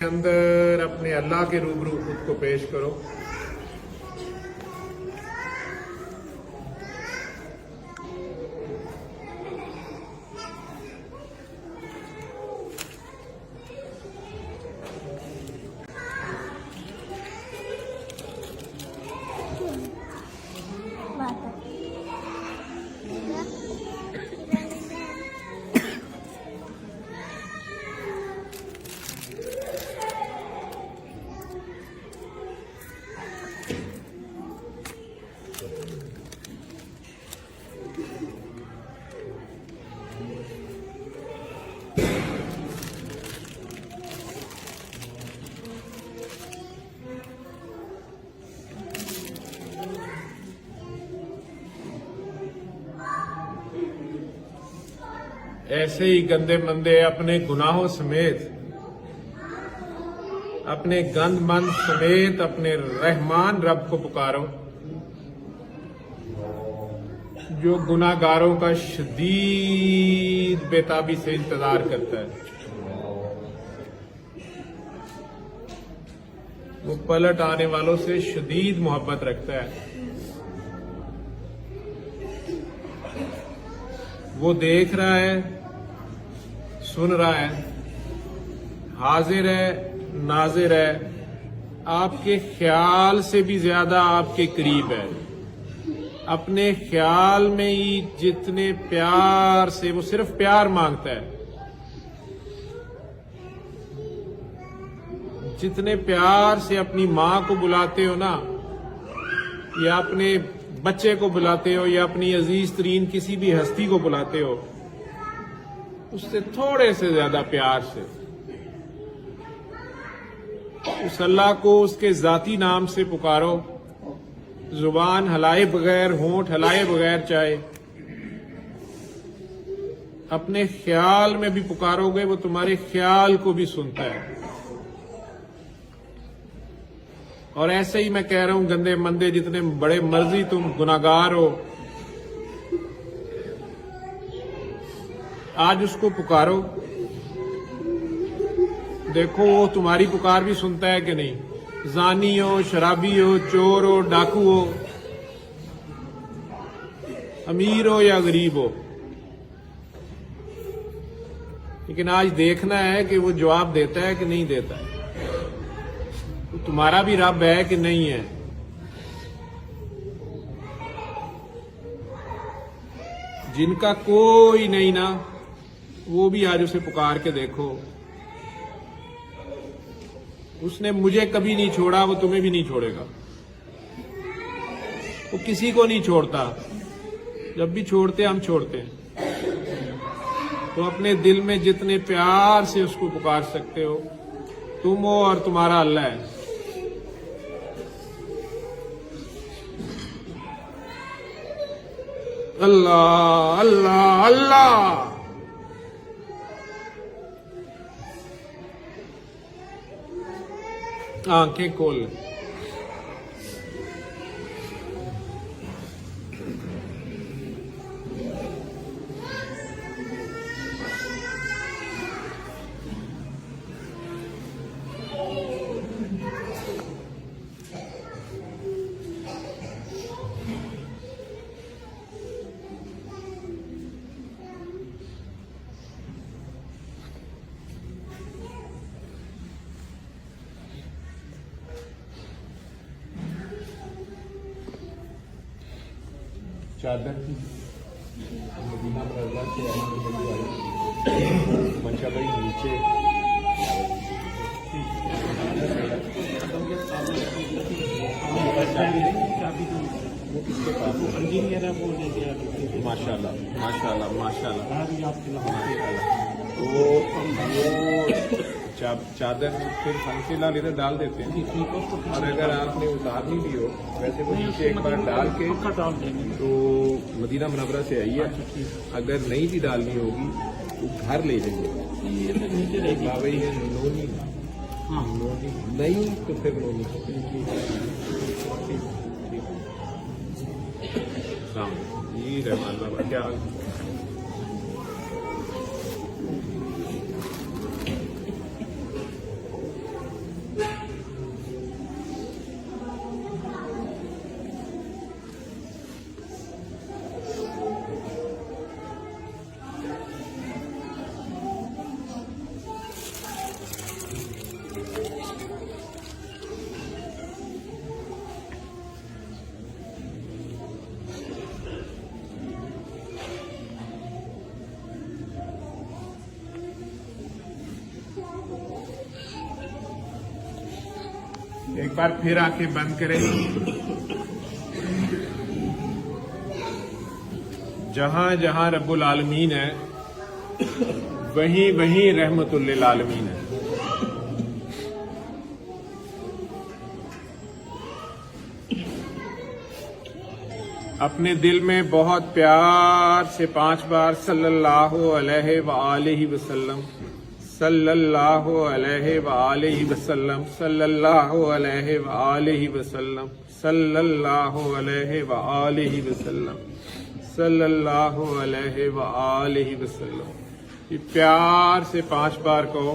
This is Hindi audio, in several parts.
अंदर अपने अल्लाह के रूबरू खुद को पेश करो। ऐसे ही गंदे मंदे अपने गुनाहों समेत, अपने गंद मंद समेत अपने रहमान रब को पुकारो, जो गुनाहगारों का शदीद बेताबी से इंतजार करता है। वो पलट आने वालों से शदीद मोहब्बत रखता है। वो देख रहा है, सुन रहा है, हाजिर है, नाजिर है, आपके ख्याल से भी ज्यादा आपके करीब है। अपने ख्याल में ही जितने प्यार से, वो सिर्फ प्यार मांगता है, जितने प्यार से अपनी मां को बुलाते हो ना, या अपने बच्चे को बुलाते हो, या अपनी अजीज तरीन किसी भी हस्ती को बुलाते हो, उससे थोड़े से ज्यादा प्यार से उस अल्लाह को उसके जाती नाम से पुकारो। जुबान हलाए बगैर, होंठ हलाए बगैर, चाहे अपने ख्याल में भी पुकारोगे, वो तुम्हारे ख्याल को भी सुनता है। और ऐसे ही मैं कह रहा हूं, गंदे मंदे जितने बड़े मर्जी तुम गुनाहगार हो, आज उसको पुकारो। देखो वो तुम्हारी पुकार भी सुनता है कि नहीं। जानी हो, शराबी हो, चोर हो, डाकू हो, अमीर हो या गरीब हो, लेकिन आज देखना है कि वो जवाब देता है कि नहीं देता है। तो तुम्हारा भी रब है कि नहीं है। जिनका कोई नहीं ना, वो भी आज उसे पुकार के देखो। उसने मुझे कभी नहीं छोड़ा, वो तुम्हें भी नहीं छोड़ेगा। वो किसी को नहीं छोड़ता। जब भी छोड़ते हम छोड़ते हैं। तो अपने दिल में जितने प्यार से उसको पुकार सकते हो, तुम हो और तुम्हारा अल्लाह है। अल्लाह अल्लाह अल्लाह। आंखें खोल। चादर की मदीना रज़ा से मंशा भाई नीचे वो किसके पास माशाल्लाह माशाल्लाह माशाल्लाह। वो चादर फिर फंसीला इधर डाल देते हैं। और अगर आपने उतारनी भी हो, वैसे वो नीचे एक बार डाल के तो मदीना मुनव्वरा से आई है। अगर नहीं भी डालनी होगी तो घर ले जाइए। भाई नोनी नहीं तो फिर नोनी। जी रहमान बाबा, क्या एक बार फिर आंखें बंद करें। जहां जहां रब्बुल आलमीन है वहीं वहीं रहमतुल लिल आलमीन है। अपने दिल में बहुत प्यार से 5 बार सल्लल्लाहु अलैहि वआलिहि वसल्लम, सल्लल्लाहु अलैहि वआलिहि वसल्लम, सल्लल्लाहु अलैहि वआलिहि वसल्लम, सल्लल्लाहु अलैहि वआलिहि वसल्लम, सल्लल्लाहु अलैहि वआलिहि वसल्लम। ये प्यार से 5 बार कहो।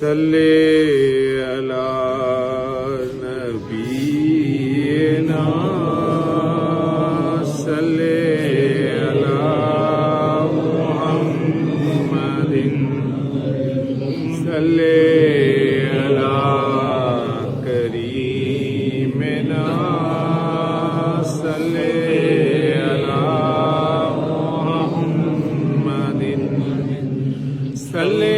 सल्ले अला नबीना, सल्ले अला मुहम्मदिन, सल्ले अला करीमिना, सल्ले अला मुहम्मदिन, सल्ले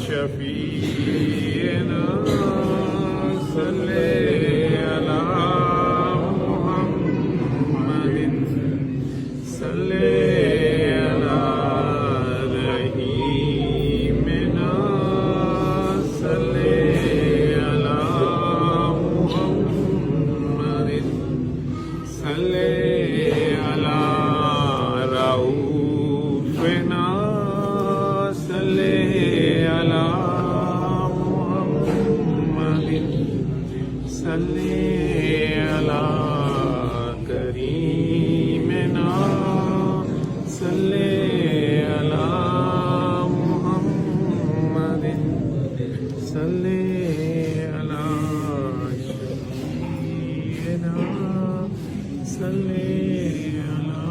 शफीना, सल्ले अला मुहम्मदिन, सल्ले अला रहीमिना, सल्ले अला मुहम्मदिन, सल्ले अला रऊफिना, सल्ले अला मुहम्मदिन, सल्ले अला करीमिना, सल्ले अला मुहम्मदिन, सल्ले अला शफीना, सल्ले अला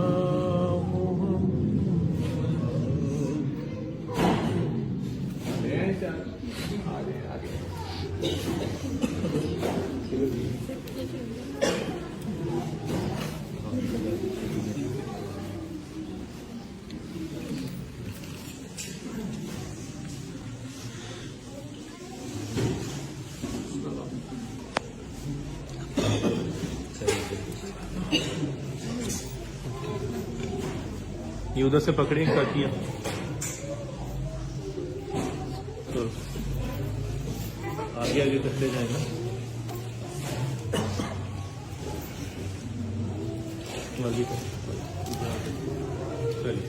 ये उधर से पकड़े क्या किया तो आगे आगे करते जाएगा। चलिए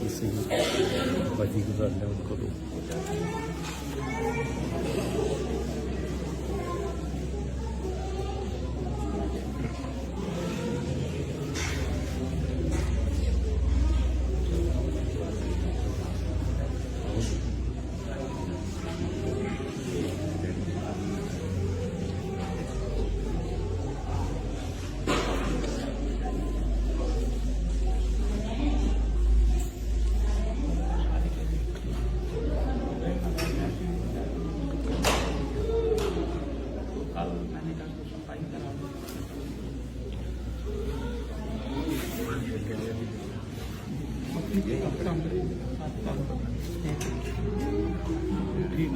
इससे बाजी गुजारने उनको दो।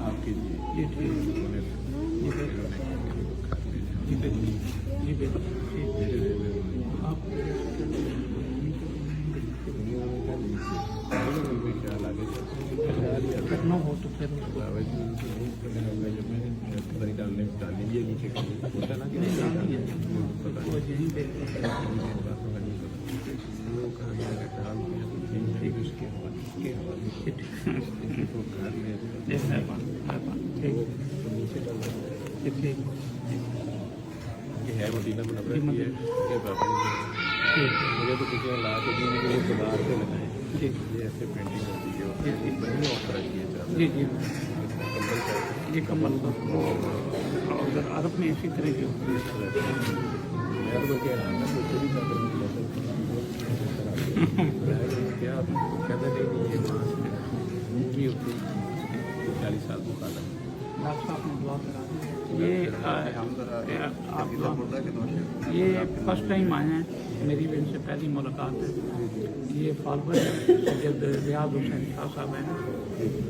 आप कीजिए ये करना हो तो फिर डाल लीजिए नीचे होता ना वो यहीं पे ये है मदीना मुनव्वरा की है ये बाबा मुझे तो किसी ने ला के दी मुझे तो बाहर से लगाए ये ऐसे पेंटिंग होती है ये बनी ऑफर की है जी जी कंबल का ये कमल और अरब में इसी तरह की होती है। मैं तो कह रहा था मुझे भी चादर मिला क्या कहते नहीं ये मास्क भी होती 40 साल को काला डॉक्टर साहब ने दुआ करा दी। ये फर्स्ट टाइम आए हैं, मेरी भी इनसे पहली मुलाकात है। ये फॉलोवर सैयद रियाज हुसैन शाह साहब हैं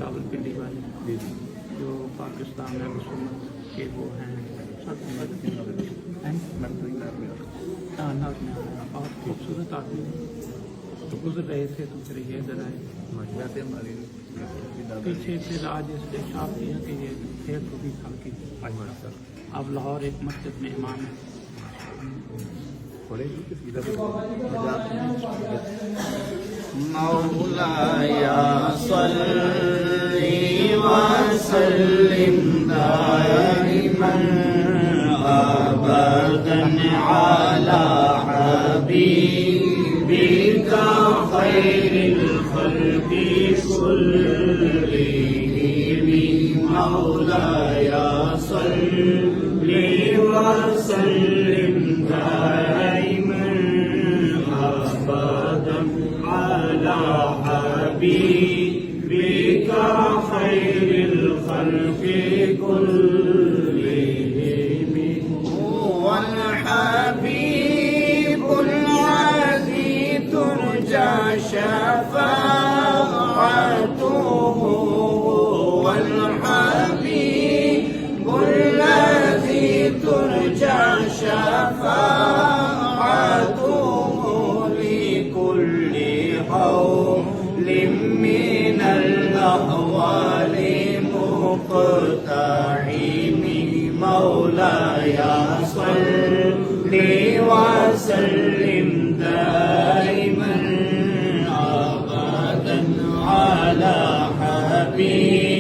रावलपिंडी वाले, जो पाकिस्तान है हुकूमत के वो हैं बहुत खूबसूरत आदमी है। तो गुजर रहे थे तो फिर ये इधर आए पीछे, फिर आज इसने साफ किया कि ये 120 साल की अब लाहौर एक मस्जिद में इमाम है। मौलाया सल्ली व सल्लिम दाइमन अबदन अला हबीबिका खैरिल खल्क़ि कुल्लिहिम मौलाया सल्ली व सल्लिम दाइमन अबदन अला हबीबिका खैरिल खल्क़ि कुल्लिहिम हुवल हबीबुल लज़ी तुरजा शफ़ाअतुहु हुवल हबीबुल लज़ी तुरजा शफ़ाअतुहु लिकुल्ली हौलिम मिनल अहवालि मुक़तहिम मौलाया सल्ली व सल्लिम दाइमन अबदन अला हबीबिका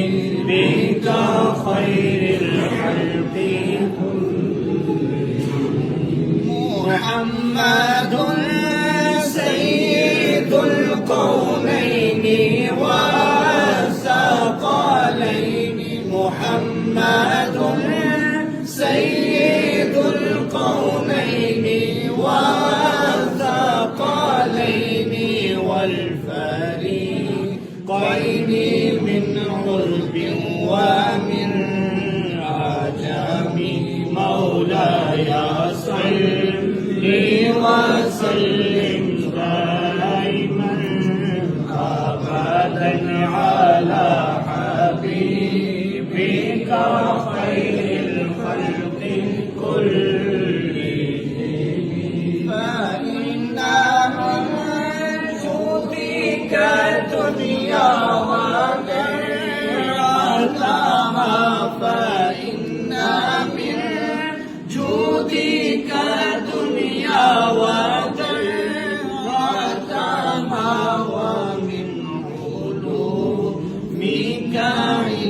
खैरिल खल्क़ि मुहम्मदुन सय्यिदुल कौनैनि व सक़लैनि मुहम्मदुन सय्यिदुल कौनैनि व सक़लैनि वल फरीक़ैनि मिन उर्बिन व मिन आजमी मौलाया सल्ली व सल्लिम दाइमन अबदन अला हबीबिका खैरिल खल्क़ि कुल्लिहिम फइन्ना मिन जुदिका दुनिया व दर्रतहा फइन्ना मिन जुदिका दुनिया व दर्रतहा व मिन उलूमिका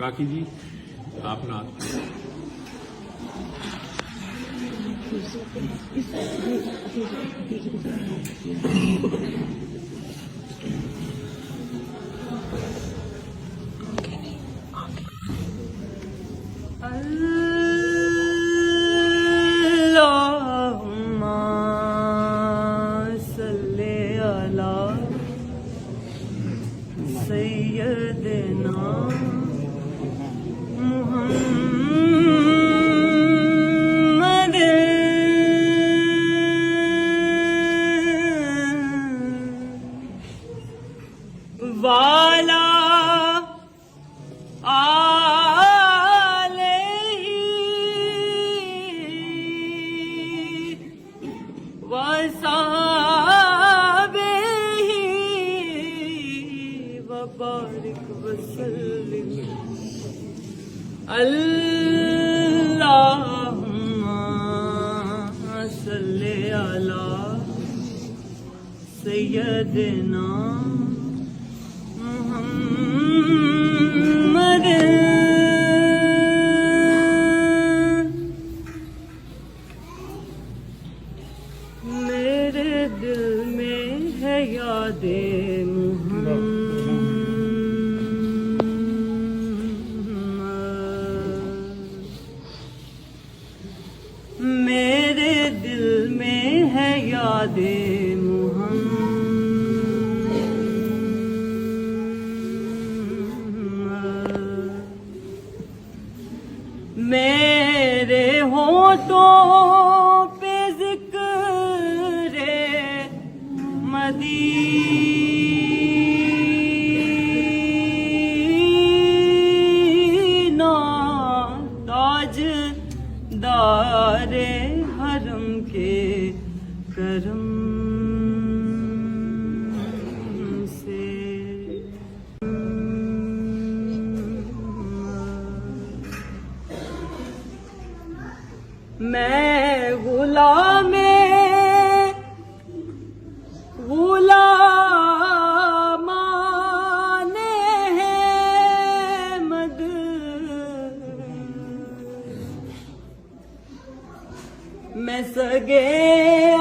काकी जी आप नाथ अल्लाहुम्मा सल्ले अला सय्यदना मुहम्मद वाला वबारिक वसल्लिम अल्लाहुम्मा सल्ली अला सय्यदना मुहम्मद मेरे दिल में है यादे मेरे दिल में है यादे मुहम्मद मेरे होठों पे ज़िक्र मदीना ताजदारे हरम के करम से मैं गुलामे गुलामाने हैं मद मैं सगे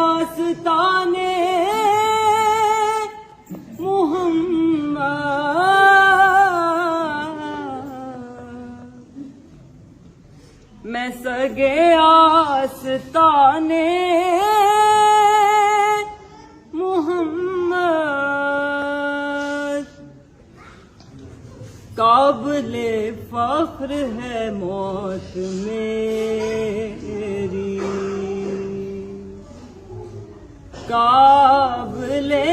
आस्ताने मुहम्मद मैं सगे आस्ताने मुहम्मद काबिले फख्र है मौत मेरी काबिले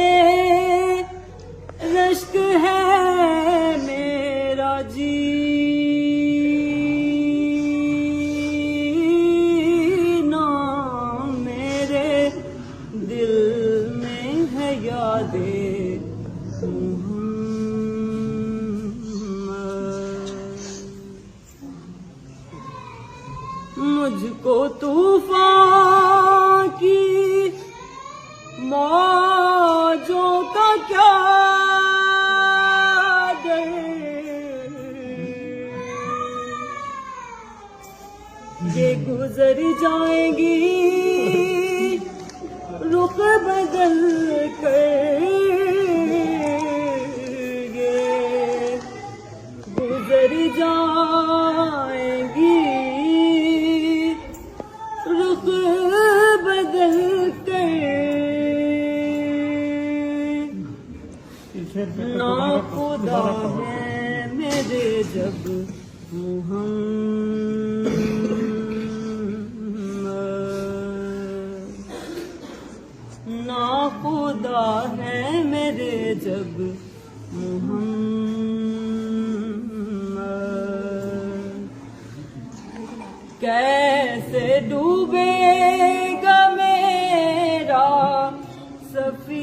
रश्क है मेरा जीना मेरे दिल में है यादें मुझको तूफान की मौजों का क्या डर ये गुजर जाएंगी रुख बदल कर, ये गुजर जाएंगी रुख बदल कर। ना खुदा है मेरे जब मुहम्मद, ना खुदा है मेरे जब मुहम्मद, कैसे डूबेगा मेरा सफीना,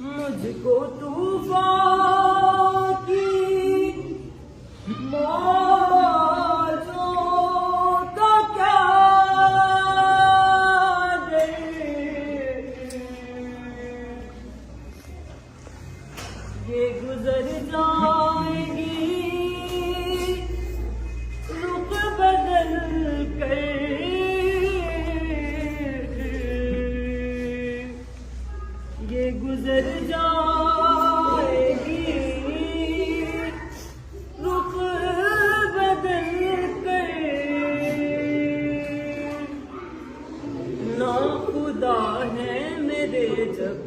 मुझको तूफान की मौजों का क्या डर, ये गुजर जाएगी रुख बदल कर, ये गुजर जाएगी रुख बदल कर। ना खुदा है मेरे जब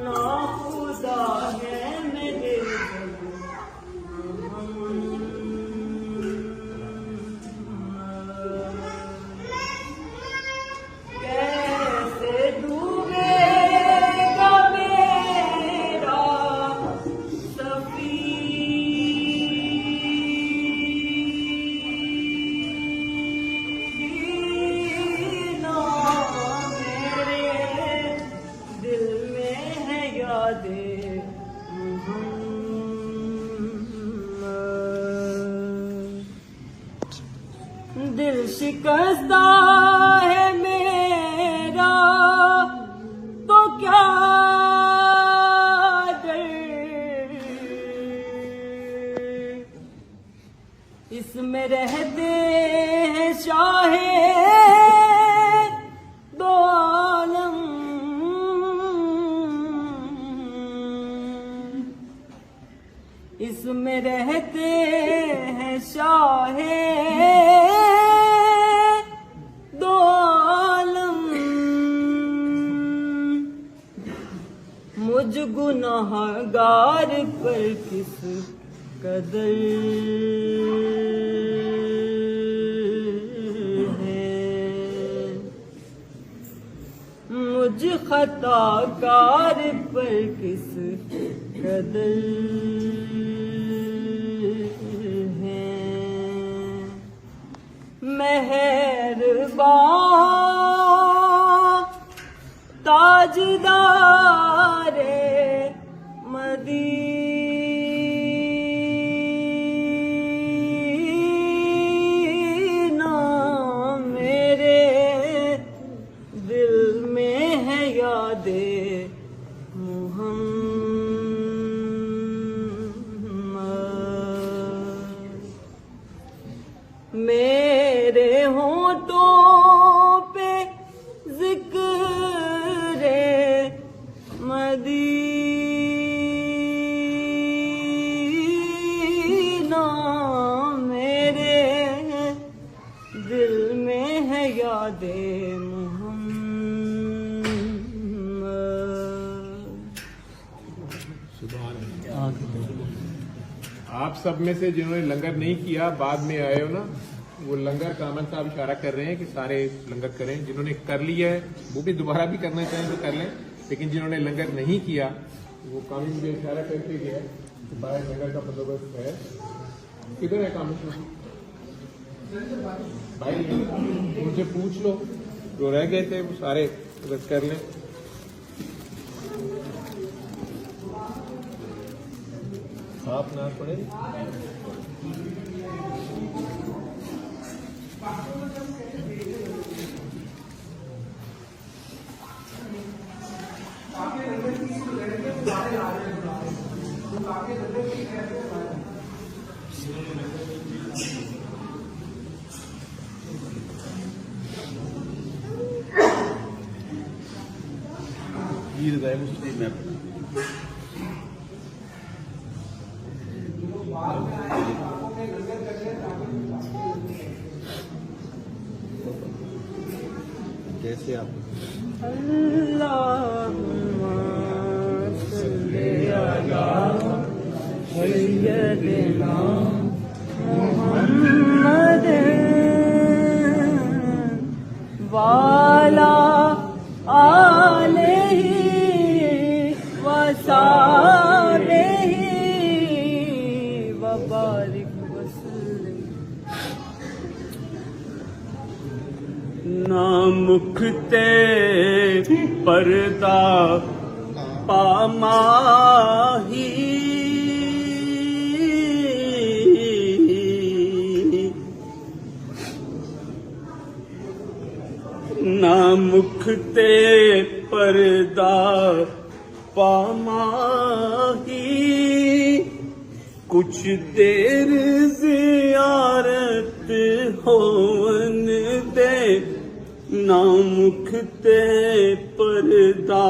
ना खुदा है मेरे जब कैसे डूबेगा मेरा सफीना, मेरे दिल में है यादें मुहम्मद, दिल शिकस्ता है मेरा तो क्या डर, इसमें रहते हैं शाहे दो आलम, इसमें रहते हैं शाहे दो आलम, मुझ गुनाहगार पर किस कदर है, मुझ खताकार पर किस कदर है, मेहरबान ताजदारे मदीना, मेरे दिल में है यादें मुहम्मद, मेरे होठों पे जिक्र मदीना, मेरे दिल में है यादें मुहम्मद। आप सब में से जिन्होंने लंगर नहीं किया बाद में आए हो ना, वो लंगर का अमन साहब इशारा कर रहे हैं कि सारे लंगर करें। जिन्होंने कर लिया है वो भी दोबारा भी करना चाहें तो कर लें, लेकिन जिन्होंने लंगर नहीं किया वो कामी मुझे इशारा करके गया है कि बाहर लंगर का बंदोबस्त है। किधर है कामी भाई? उनसे पूछ लो जो रह गए थे वो सारे बस कर लें। आप ना पड़े की रज़ाए मुस्तकीम मैं पढ़ा। कैसे आप अल्लाहुम्मा सल्ली अला सय्यदिना मुहम्मद वाला आलिही वसाबिही व बारिक वसल्लिम। ना मुख ते पर्दा पामाही ना मुख ते पर्दा पामाही कुछ देर ज़ियारत होवन दे ना मुख ते पर्दा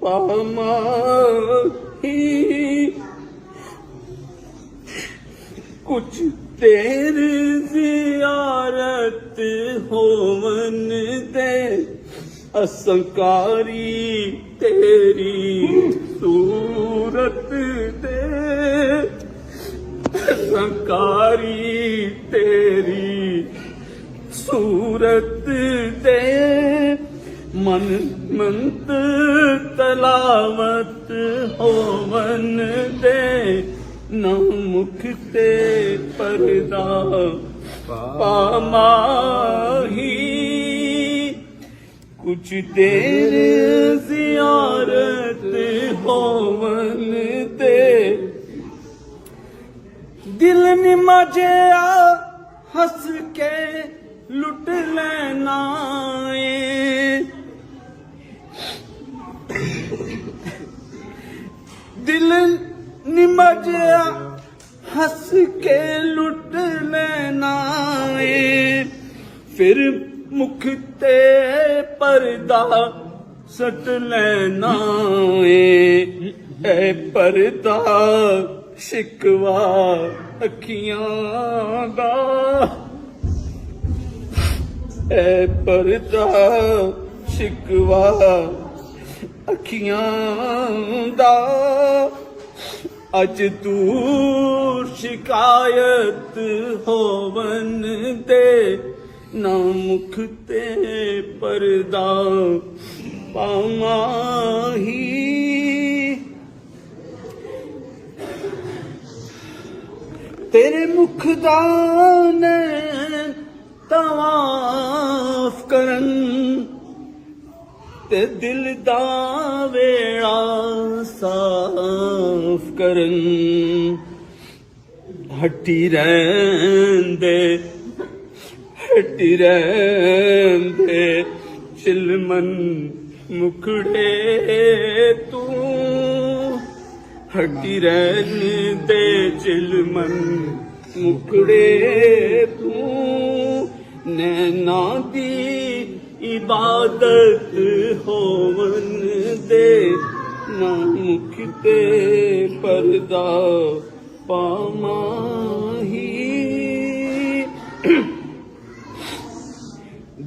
पामाही कुछ देर ज़ियारत होवन दे असंकारी तेरी सूरत दे असंकारी तेरी सूरत दे मन मंत तलावत होवन दे ना मुख ते पर्दा पामाही कुछ देर ज़ियारत होवन दे दिल निमजिया हंस के लुट लेना दिल निमजिया हंस के लुट लेना फिर मुख ते पर्दा सट लेना ए पर्दा शिकवा अखियां दा ए पर्दा शिकवा अखियां दा अज तू शिकायत होवन दे ना मुख ते पर्दा पामाही तेरे मुख दान तवाफ करन ते दिल दा वेड़ा साफ करन हटी रहंदे हटी रहंदे चिलमन मुखड़े तू हटी रहंदे चिलमन मुखड़े तू नैना दी इबादत होवन दे ना मुख ते पर्दा पामाही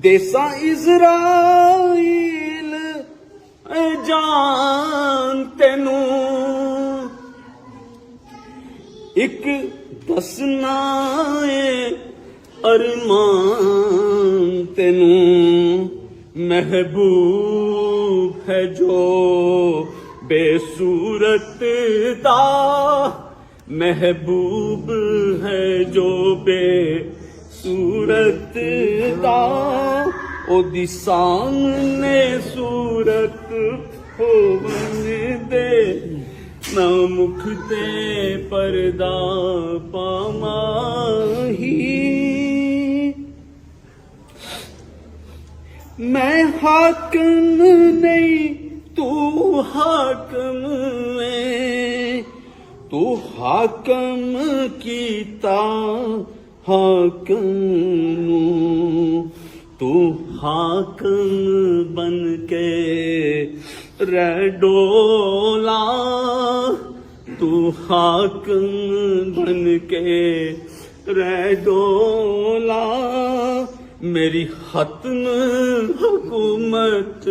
देसा इज़राइल जान तेनू एक दसना अरमान तेनू महबूब है जो बेसूरत दा महबूब है जो बेसूरत दा ओदी सामने सूरत होवन दे ना मुख ते पर्दा पामाही मैं हाकम नहीं तू हाकम है तू हाकम कीता हाकम नू तू हाकम बन के रह डोला तू हाकिम बन के रह डोला मेरी हतन हुकूमत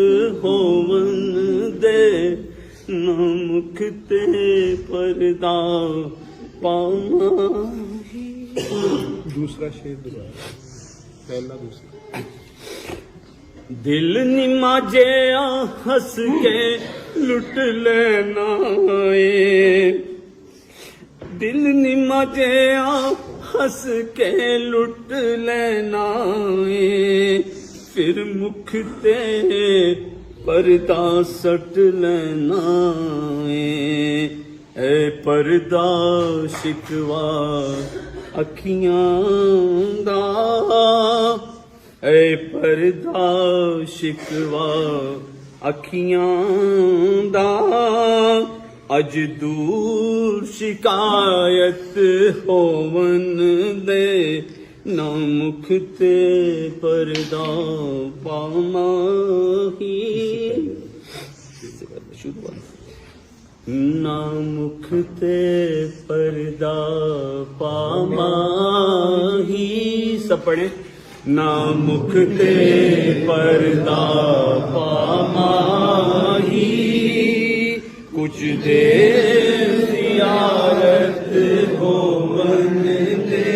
होवन दे ना मुख ते पर्दा पामा दूसरा शेर दोबारा, पहला दूसरा। दिल निमा जिया हंस के लुट लेना ए दिल निमा जिया हंस के लुट लेना ए फिर मुख ते पर्दा सट लेना ए पर्दा शिकवा अखियां दा ए पर्दा शिकवा अखियां दा अज दूर शिकायत होवन दे ना मुख ते पर्दा पामाही ना मुख ते पर्दा पामाही सब पढ़े ना मुख ते पर्दा पामाही कुछ देर जियारत होवन दे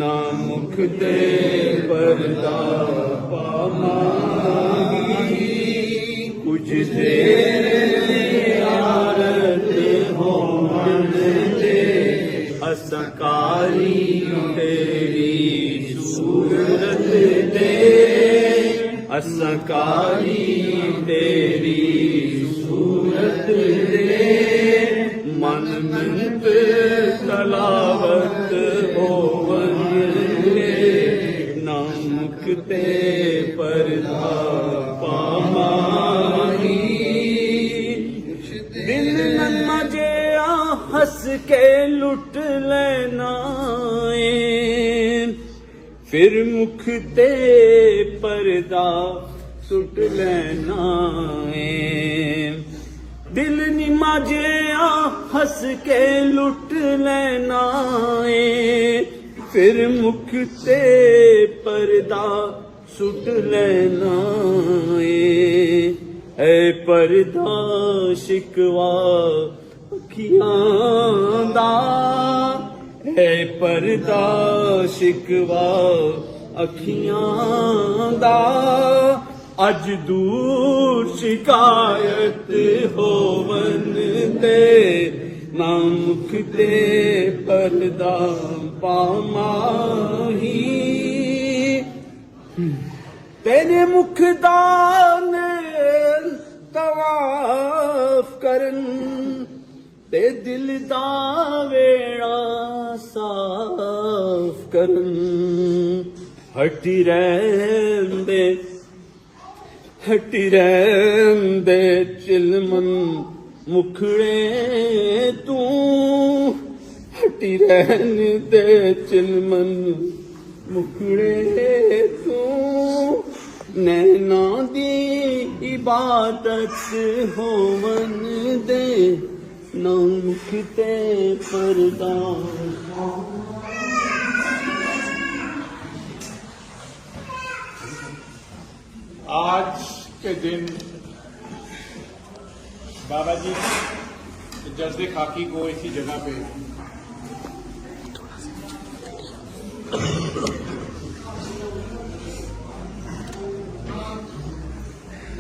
ना मुख ते पर्दा पामाही कुछ देर जियारत होवन दे असकारी तेरी सूरत दे असकारी तेरी सूरत दे मन मिंत तलावत होवन दे ना मुख ते पर्दा पामाही दिल नन्मा जिया हंस के लुट लेना फिर मुख ते पर्दा सुट लेना दिल निमा जिया हंस के लुट लेना फिर मुख ते पर्दा सुट लेना ए पर्दा शिकवा अखियां दा है पर्दा शिकवा अखियां दा अज दूर शिकायत होवन दे ना मुख ते पर्दा पामाही तेरे मुख दा नेल तवाफ करन ते दिल दा वेड़ा साफ करन हटी रहंदे चिलमन मुखड़े तू हटी रहंदे चिलमन मुखड़े तू नैना दी इबादत होवन दे ना मुख ते पर्दा आज के दिन बाबा जी जज्बे खाकी को इसी जगह पे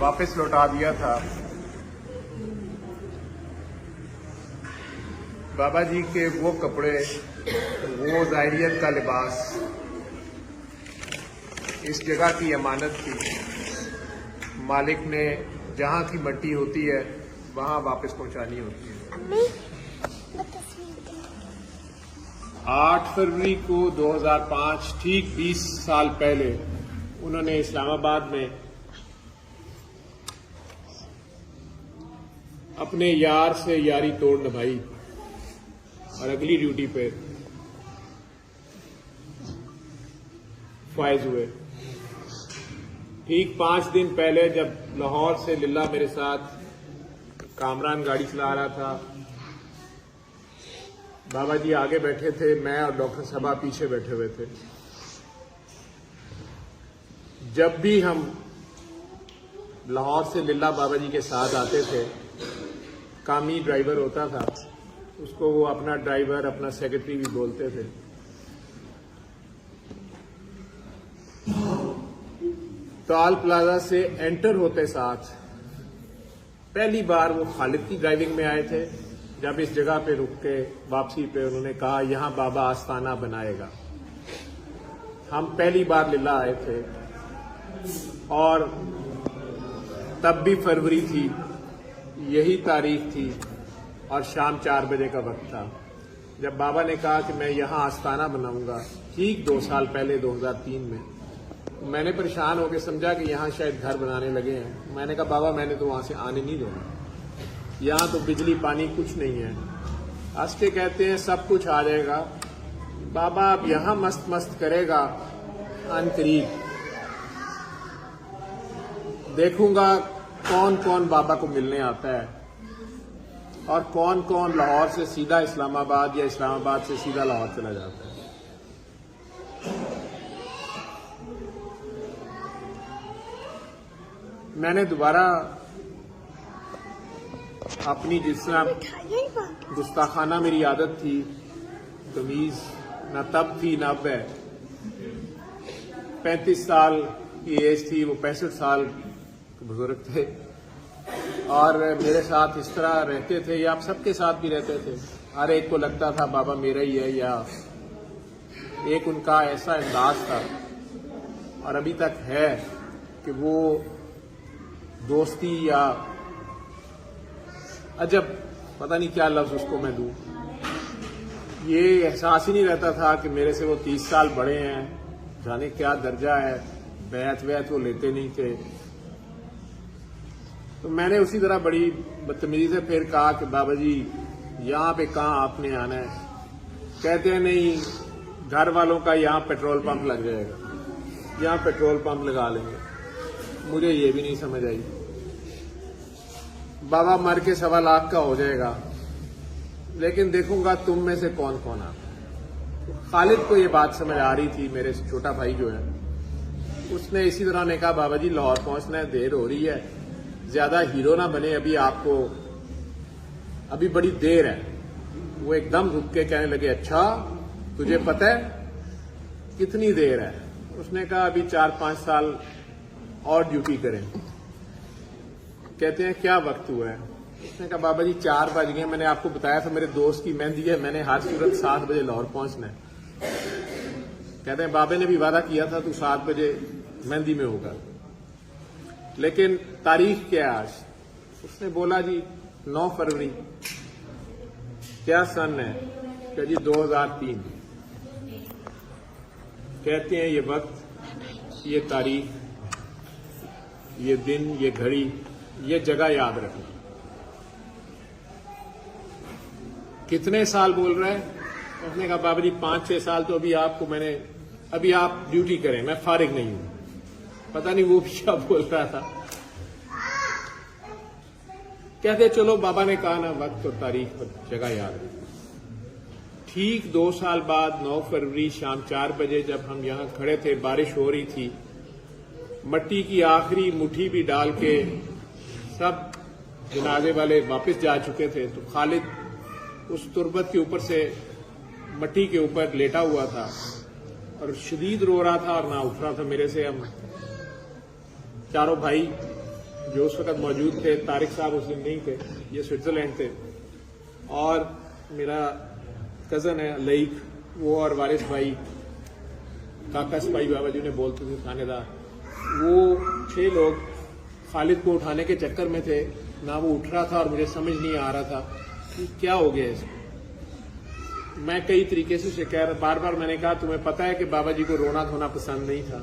वापस लौटा दिया था। बाबा जी के वो कपड़े, वो ज़ाहिरियत का लिबास इस जगह की अमानत थी। मालिक ने जहाँ की मट्टी होती है वहाँ वापस पहुँचानी होती है। 8 फरवरी को 2005 ठीक 20 साल पहले उन्होंने इस्लामाबाद में अपने यार से यारी तोड़ निभाई और अगली ड्यूटी पे फायज हुए। ठीक 5 दिन पहले जब लाहौर से लिल्ला मेरे साथ कामरान गाड़ी चला रहा था, बाबा जी आगे बैठे थे, मैं और डॉक्टर साहब पीछे बैठे हुए थे। जब भी हम लाहौर से लिल्ला बाबा जी के साथ आते थे, कामी ड्राइवर होता था, उसको वो अपना ड्राइवर, अपना सेक्रेटरी भी बोलते थे। ताल प्लाजा से एंटर होते साथ पहली बार वो खालिद की ड्राइविंग में आए थे। जब इस जगह पे रुक के वापसी पे उन्होंने कहा यहां बाबा आस्थाना बनाएगा। हम पहली बार लिल्ला आए थे और तब भी फरवरी थी, यही तारीख थी और शाम 4 बजे का वक्त था जब बाबा ने कहा कि मैं यहां आस्थाना बनाऊंगा। ठीक 2 साल पहले 2003 में मैंने परेशान होकर समझा कि यहां शायद घर बनाने लगे हैं। मैंने कहा बाबा मैंने तो वहां से आने नहीं दूंगा, यहां तो बिजली पानी कुछ नहीं है। हंस के कहते हैं सब कुछ आ जाएगा बाबा, अब यहां मस्त मस्त करेगा, अनकरीब देखूंगा कौन कौन बाबा को मिलने आता है और कौन कौन लाहौर से सीधा इस्लामाबाद या इस्लामाबाद से सीधा लाहौर चला जाता है। मैंने दोबारा अपनी जिस तरह गुस्ताखाना मेरी आदत थी, तमीज न तब थी न अब है। 35 साल की एज थी, वो 65 साल बुजुर्ग थे और मेरे साथ इस तरह रहते थे, या आप सबके साथ भी रहते थे। हर एक को लगता था बाबा मेरा ही है, या एक उनका ऐसा अंदाज था और अभी तक है कि वो दोस्ती या अजब पता नहीं क्या लफ्ज उसको मैं दूं, ये एहसास ही नहीं रहता था कि मेरे से वो 30 साल बड़े हैं, जाने क्या दर्जा है, बैत वैत वो लेते नहीं थे। तो मैंने उसी तरह बड़ी बदतमीजी से फिर कहा कि बाबा जी यहाँ पे कहाँ आपने आना है। कहते हैं नहीं, घर वालों का यहाँ पेट्रोल पंप लग जाएगा, यहाँ पेट्रोल पंप लगा लेंगे। मुझे ये भी नहीं समझ आई। बाबा मर के 1.25 लाख का हो जाएगा, लेकिन देखूंगा तुम में से कौन कौन आता है। तो खालिद को ये बात समझ आ रही थी, मेरे छोटा भाई जो है, उसने इसी तरह ने कहा बाबा जी लाहौर पहुंचना है, देर हो रही है, ज्यादा हीरो ना बने, अभी आपको अभी बड़ी देर है। वो एकदम रुक के कहने लगे अच्छा तुझे पता है कितनी देर है? उसने कहा अभी 4-5 साल और ड्यूटी करें। कहते हैं क्या वक्त हुआ है? उसने कहा बाबा जी 4 बज गए, मैंने आपको बताया था मेरे दोस्त की मेहंदी है, मैंने हर सूरत 7 बजे लाहौर पहुंचना है। कहते हैं बाबा ने भी वादा किया था तू 7 बजे मेहंदी में होगा, लेकिन तारीख क्या है आज? उसने बोला जी 9 फरवरी। क्या सन है? क्या जी 2003। कहते हैं ये वक्त, ये तारीख, ये दिन, ये घड़ी, ये जगह याद रखना। कितने साल बोल रहे हैं? उसने कहा बाबा जी 5-6 साल तो अभी आपको मैंने, अभी आप ड्यूटी करें, मैं फारिग नहीं हूं। पता नहीं वो भी क्या बोल रहा था। कहते चलो बाबा ने कहा ना वक्त और तारीख और जगह याद है। ठीक 2 साल बाद 9 फरवरी शाम 4 बजे जब हम यहां खड़े थे, बारिश हो रही थी, मट्टी की आखिरी मुट्ठी भी डाल के सब जनाजे वाले वापस जा चुके थे, तो खालिद उस तुरबत के ऊपर से मट्टी के ऊपर लेटा हुआ था और शदीद रो रहा था और ना उठ रहा था मेरे से। हम चारों भाई जो उस वक्त मौजूद थे, तारिक साहब उस दिन नहीं थे, ये स्विट्जरलैंड थे, और मेरा कजन है लईक, वो और वारिस भाई, काकस भाई बाबा जी ने बोलते थे थानेदार, वो 6 लोग खालिद को उठाने के चक्कर में थे। ना वो उठ रहा था और मुझे समझ नहीं आ रहा था कि क्या हो गया इसको। मैं कई तरीके से उसे कह रहा, बार बार मैंने कहा तुम्हें पता है कि बाबा जी को रोना धोना पसंद नहीं था।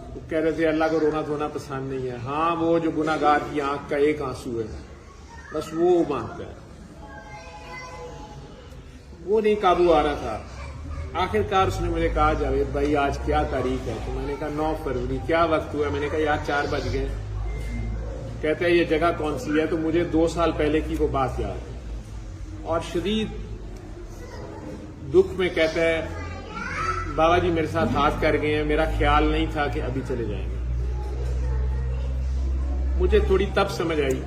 वो कह रहे थे अल्लाह को रोना धोना पसंद नहीं है। हाँ, वो जो गुनाहगार की आंख का एक आंसू है, बस वो मांगता है, वो नहीं काबू आ रहा था। आखिरकार उसने मुझे कहा जावेद भाई आज क्या तारीख है? तो मैंने कहा 9 फरवरी। क्या वक्त हुआ? मैंने कहा यार 4 बज गए। कहते हैं ये जगह कौन सी है, तो मुझे 2 साल पहले की वो बात याद है और शदीद दुख में कहता है बाबा जी मेरे साथ हाथ कर गए हैं, मेरा ख्याल नहीं था कि अभी चले जाएंगे। मुझे थोड़ी तब समझ आई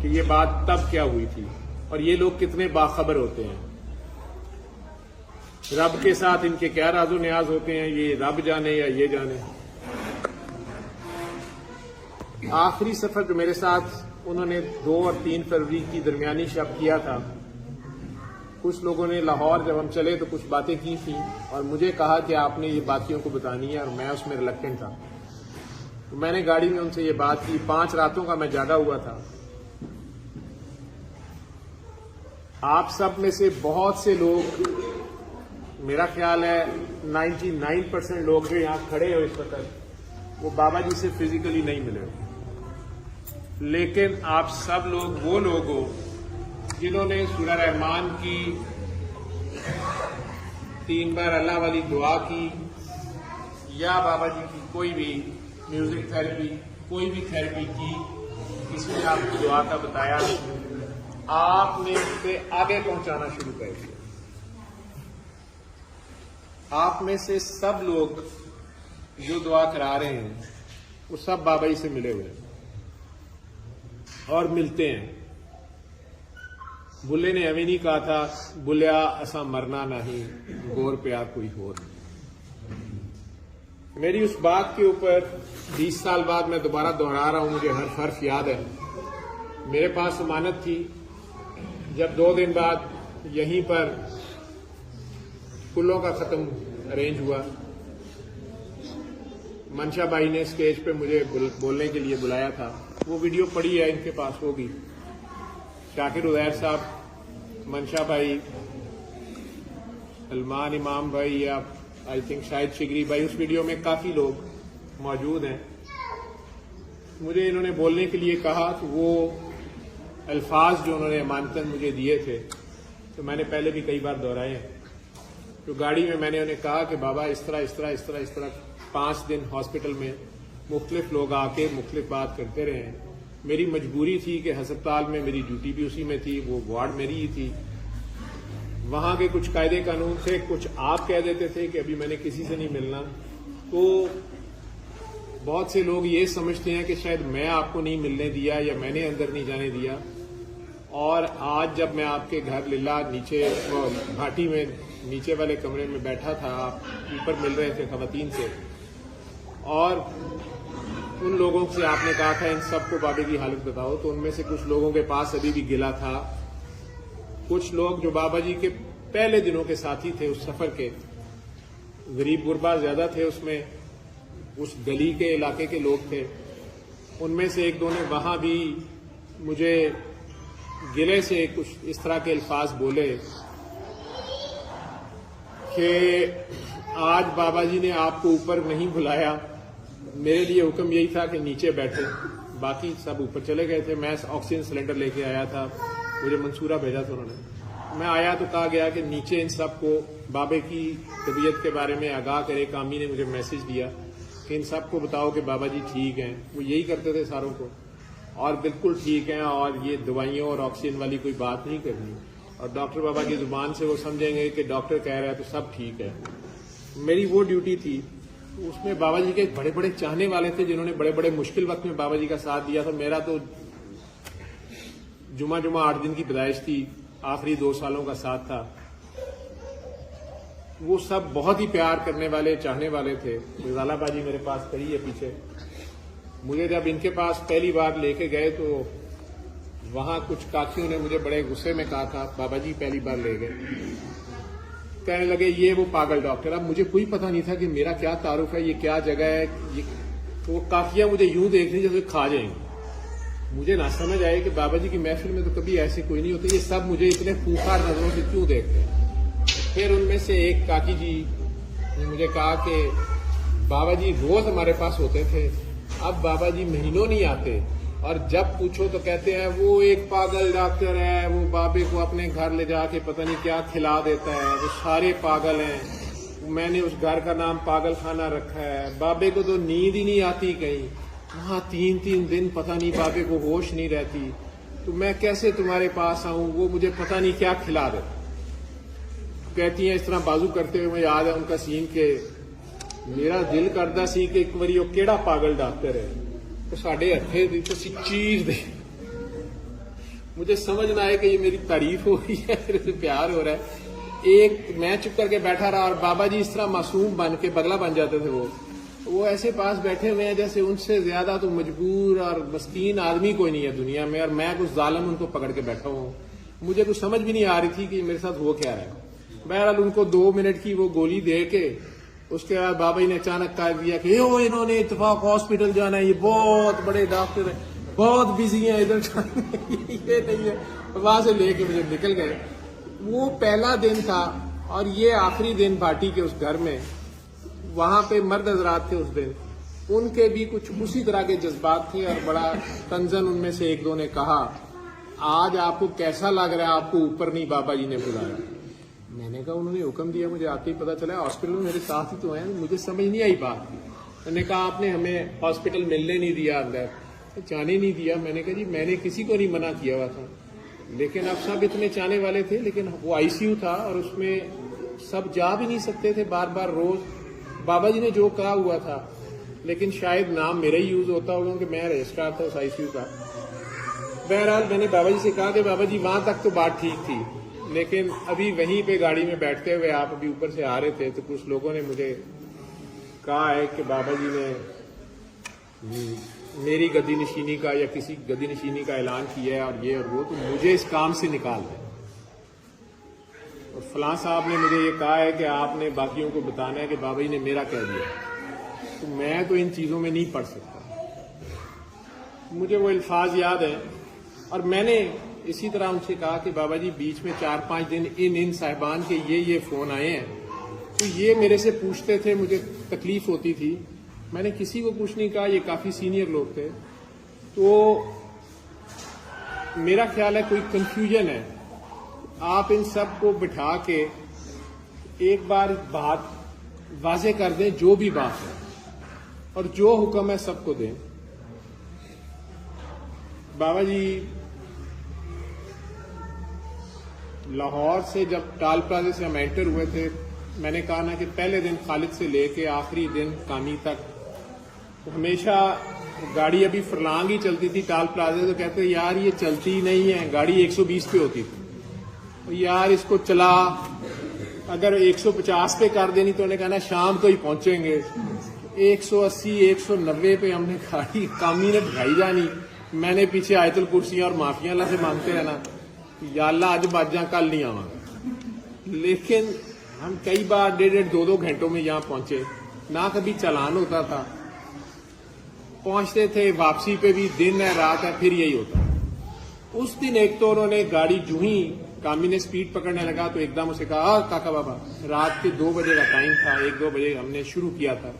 कि ये बात तब क्या हुई थी और ये लोग कितने बाखबर होते हैं। रब के साथ इनके क्या राजो न्याज होते हैं, ये रब जाने या ये जाने। आखिरी सफर जो मेरे साथ उन्होंने 2 और 3 फरवरी की दरमियानी शब किया था, कुछ लोगों ने लाहौर जब हम चले तो कुछ बातें की थी और मुझे कहा कि आपने ये बातियों को बतानी है और मैं उसमें रिलक्टेंट था। तो मैंने गाड़ी में उनसे ये बात की। 5 रातों का मैं जागा हुआ था। आप सब में से बहुत से लोग, मेरा ख्याल है 99% लोग जो यहां खड़े हो इस वक्त, वो बाबा जी से फिजिकली नहीं मिले हो, लेकिन आप सब लोग वो लोग हो जिन्होंने सूरह रहमान की 3 बार अल्लाह वाली दुआ की या बाबा जी की कोई भी म्यूजिक थेरेपी, कोई भी थेरेपी की, किसी ने आपको दुआ का बताया, आपने उसे आगे पहुंचाना शुरू कर दिया। आप में से सब लोग जो दुआ करा रहे हैं वो सब बाबा जी से मिले हुए हैं और मिलते हैं। बुल्ले ने हमें नहीं कहा था, बुलिया असा मरना नहीं, गोर प्या कोई होर। मेरी उस बात के ऊपर 20 साल बाद मैं दोबारा दोहरा रहा हूं, मुझे हर हर्फ याद है। मेरे पास जमानत थी। जब 2 दिन बाद यहीं पर कुल्लों का खत्म अरेंज हुआ, मनशा भाई ने स्टेज पे मुझे बोलने के लिए बुलाया था। वो वीडियो पड़ी है, इनके पास होगी। शाकिर उदैर साहब, मनशा भाई, सलमान इमाम भाई या आई थिंक शायद शिगरी भाई, उस वीडियो में काफी लोग मौजूद हैं। मुझे इन्होंने बोलने के लिए कहा तो वो अल्फाज जो उन्होंने अमानतन मुझे दिए थे तो मैंने पहले भी कई बार दोहराए हैं। तो गाड़ी में मैंने उन्हें कहा कि बाबा इस तरह 5 दिन हॉस्पिटल में मुख्तलिफ लोग आके मुख्तलिफ बात करते रहे हैं। मेरी मजबूरी थी कि अस्पताल में मेरी ड्यूटी भी उसी में थी, वो वार्ड मेरी ही थी। वहां के कुछ कायदे कानून थे, कुछ आप कह देते थे कि अभी मैंने किसी से नहीं मिलना। तो बहुत से लोग ये समझते हैं कि शायद मैं आपको नहीं मिलने दिया या मैंने अंदर नहीं जाने दिया। और आज जब मैं आपके घर लिल्ला नीचे घाटी में नीचे वाले कमरे में बैठा था, आप ऊपर मिल रहे थे खवातीन से, और उन लोगों से आपने कहा था इन सबको बाबे की हालत बताओ, तो उनमें से कुछ लोगों के पास अभी भी गिला था। कुछ लोग जो बाबा जी के पहले दिनों के साथी थे उस सफर के, गरीब गुरबा ज्यादा थे उसमें, उस गली के इलाके के लोग थे। उनमें से 1-2 ने वहां भी मुझे गिले से कुछ इस तरह के अल्फाज बोले कि आज बाबा जी ने आपको ऊपर नहीं बुलाया, मेरे लिए हुक्म यही था कि नीचे बैठे, बाकी सब ऊपर चले गए थे। मैं ऑक्सीजन सिलेंडर लेके आया था, मुझे मंसूरा भेजा था उन्होंने। मैं आया तो कहा गया कि नीचे इन सबको बाबे की तबीयत के बारे में आगाह करे। कामी ने मुझे मैसेज दिया कि इन सबको बताओ कि बाबा जी ठीक हैं। वो यही करते थे सारों को, और बिल्कुल ठीक हैं, और ये दवाइयों और ऑक्सीजन वाली कोई बात नहीं करनी। और डॉक्टर बाबा की जुबान से वो समझेंगे कि डॉक्टर कह रहा है तो सब ठीक है। मेरी वो ड्यूटी थी। उसमें बाबा जी के बड़े बड़े चाहने वाले थे जिन्होंने बड़े बड़े मुश्किल वक्त में बाबा जी का साथ दिया था। मेरा तो जुमा 8 दिन की पैदाइश थी, आखिरी 2 सालों का साथ था। वो सब बहुत ही प्यार करने वाले, चाहने वाले थे। रिजाला बाजी मेरे पास खड़ी है पीछे। मुझे जब इनके पास पहली बार लेके गए तो वहां कुछ काकियों ने मुझे बड़े गुस्से में कहा था, बाबा जी पहली बार ले गए, कहने लगे ये वो पागल डॉक्टर। अब मुझे कोई पता नहीं था कि मेरा क्या तारुफ है, ये क्या जगह है। तो वो काकियां मुझे यूं देख रही जैसे खा जाएंगे। मुझे ना समझ आए कि बाबा जी की महफिल में तो कभी ऐसे कोई नहीं होते, ये सब मुझे इतने खूंखार नजरों से क्यों देखते हैं। फिर उनमें से एक काकी जी ने मुझे कहा कि बाबा जी रोज हमारे पास होते थे, अब बाबा जी महीनों नहीं आते, और जब पूछो तो कहते हैं वो एक पागल डॉक्टर है, वो बाबे को अपने घर ले जाके पता नहीं क्या खिला देता है, वो सारे पागल हैं, मैंने उस घर का नाम पागल खाना रखा है, बाबे को तो नींद ही नहीं आती कहीं। वहां 3-3 दिन पता नहीं बाबे को होश नहीं रहती, तो मैं कैसे तुम्हारे पास आऊं, वो मुझे पता नहीं क्या खिला दे। कहती हैं इस तरह बाजू करते हुए मुझे याद है उनका सीन के मेरा दिल करता सी कि एक बारी वो केड़ा पागल डॉक्टर है तो साढ़े हथे दी तो चीज दे। मुझे समझ ना आए कि ये मेरी तारीफ हो रही है, मेरे से प्यार हो रहा है। एक मैं चुप करके बैठा रहा और बाबा जी इस तरह मासूम बन के बगला बन जाते थे। वो ऐसे पास बैठे हुए हैं जैसे उनसे ज्यादा तो मजबूर और मस्कीन आदमी कोई नहीं है दुनिया में, और मैं कुछ जालिम उनको पकड़ के बैठा हूँ। मुझे कुछ समझ भी नहीं आ रही थी कि मेरे साथ हो क्या रहा है। बहरहाल उनको 2 मिनट की वो गोली दे के उसके बाद बाबा जी ने अचानक कह दिया कि यो इन्होंने इत्तेफाक हॉस्पिटल जाना है, ये बहुत बड़े डॉक्टर है, बहुत बिजी है, इधर ये नहीं है। वहां से लेके मुझे निकल गए। वो पहला दिन था और ये आखिरी दिन भाटी के उस घर में। वहां पे मर्द हजरात थे उस दिन, उनके भी कुछ उसी तरह के जज्बात थे और बड़ा तंजन उनमें से एक दो ने कहा, आज आपको कैसा लग रहा है, आपको ऊपर नहीं बाबा जी ने बुलाया। मैंने कहा उन्होंने हुक्म दिया, मुझे आते ही पता चला, हॉस्पिटल में मेरे साथ ही तो हैं, मुझे समझ नहीं आई बात की। मैंने कहा आपने हमें हॉस्पिटल मिलने नहीं दिया, अंदर जाने नहीं दिया। मैंने कहा जी मैंने किसी को नहीं मना किया हुआ था, लेकिन अब सब इतने चाहने वाले थे, लेकिन वो आईसीयू था और उसमें सब जा भी नहीं सकते थे बार बार रोज। बाबा जी ने जो कहा हुआ था, लेकिन शायद नाम मेरा ही यूज होता होगा कि मैं रजिस्ट्रार था उस आईसीयू का। बहरहाल मैंने बाबा जी से कहा कि बाबा जी वहां तक तो बात ठीक थी, लेकिन अभी वहीं पे गाड़ी में बैठते हुए आप अभी ऊपर से आ रहे थे तो कुछ लोगों ने मुझे कहा है कि बाबा जी ने मेरी गद्दी नशीनी का या किसी गद्दी नशीनी का ऐलान किया है और ये और वो, तो मुझे इस काम से निकाल दें। और फलां साहब ने मुझे ये कहा है कि आपने बाकियों को बताना है कि बाबा जी ने मेरा कह दिया। तो मैं तो इन चीजों में नहीं पढ़ सकता। मुझे वो अल्फाज याद है और मैंने इसी तरह उनसे कहा कि बाबा जी बीच में 4-5 दिन इन साहिबान के ये फोन आए हैं, तो ये मेरे से पूछते थे, मुझे तकलीफ होती थी। मैंने किसी को कुछ नहीं कहा, ये काफी सीनियर लोग थे। तो मेरा ख्याल है कोई कंफ्यूजन है, आप इन सब को बिठा के एक बार बात वाजे कर दें, जो भी बात है और जो हुक्म है सबको दें। बाबा जी लाहौर से जब टाल प्लाजा से हम एंटर हुए थे, मैंने कहा ना कि पहले दिन खालिद से लेके आखिरी दिन कामी तक हमेशा गाड़ी अभी फरलांग ही चलती थी टाल प्लाजा। तो कहते यार ये चलती ही नहीं है, गाड़ी 120 पे होती थी, तो यार इसको चला, अगर 150 पे कर देनी तो उन्होंने कहा ना शाम को ही पहुंचेंगे। 180 190 पे हमने गाड़ी कामी ने ढाई जानी। मैंने पीछे आयतुल कुर्सी और माफिया अल्लाह से मांगते रहना, या अल्लाह आज बाजा कल नहीं आवांगा। लेकिन हम कई बार 1.5-2 घंटों में यहाँ पहुंचे, ना कभी चालान होता था। पहुंचते थे, वापसी पे भी दिन है रात है, फिर यही होता। उस दिन एक तो उन्होंने गाड़ी जूं ही कामी ने स्पीड पकड़ने लगा तो एकदम उसे कहा, काका बाबा, रात के 2 बजे का टाइम था, 1-2 बजे हमने शुरू किया था,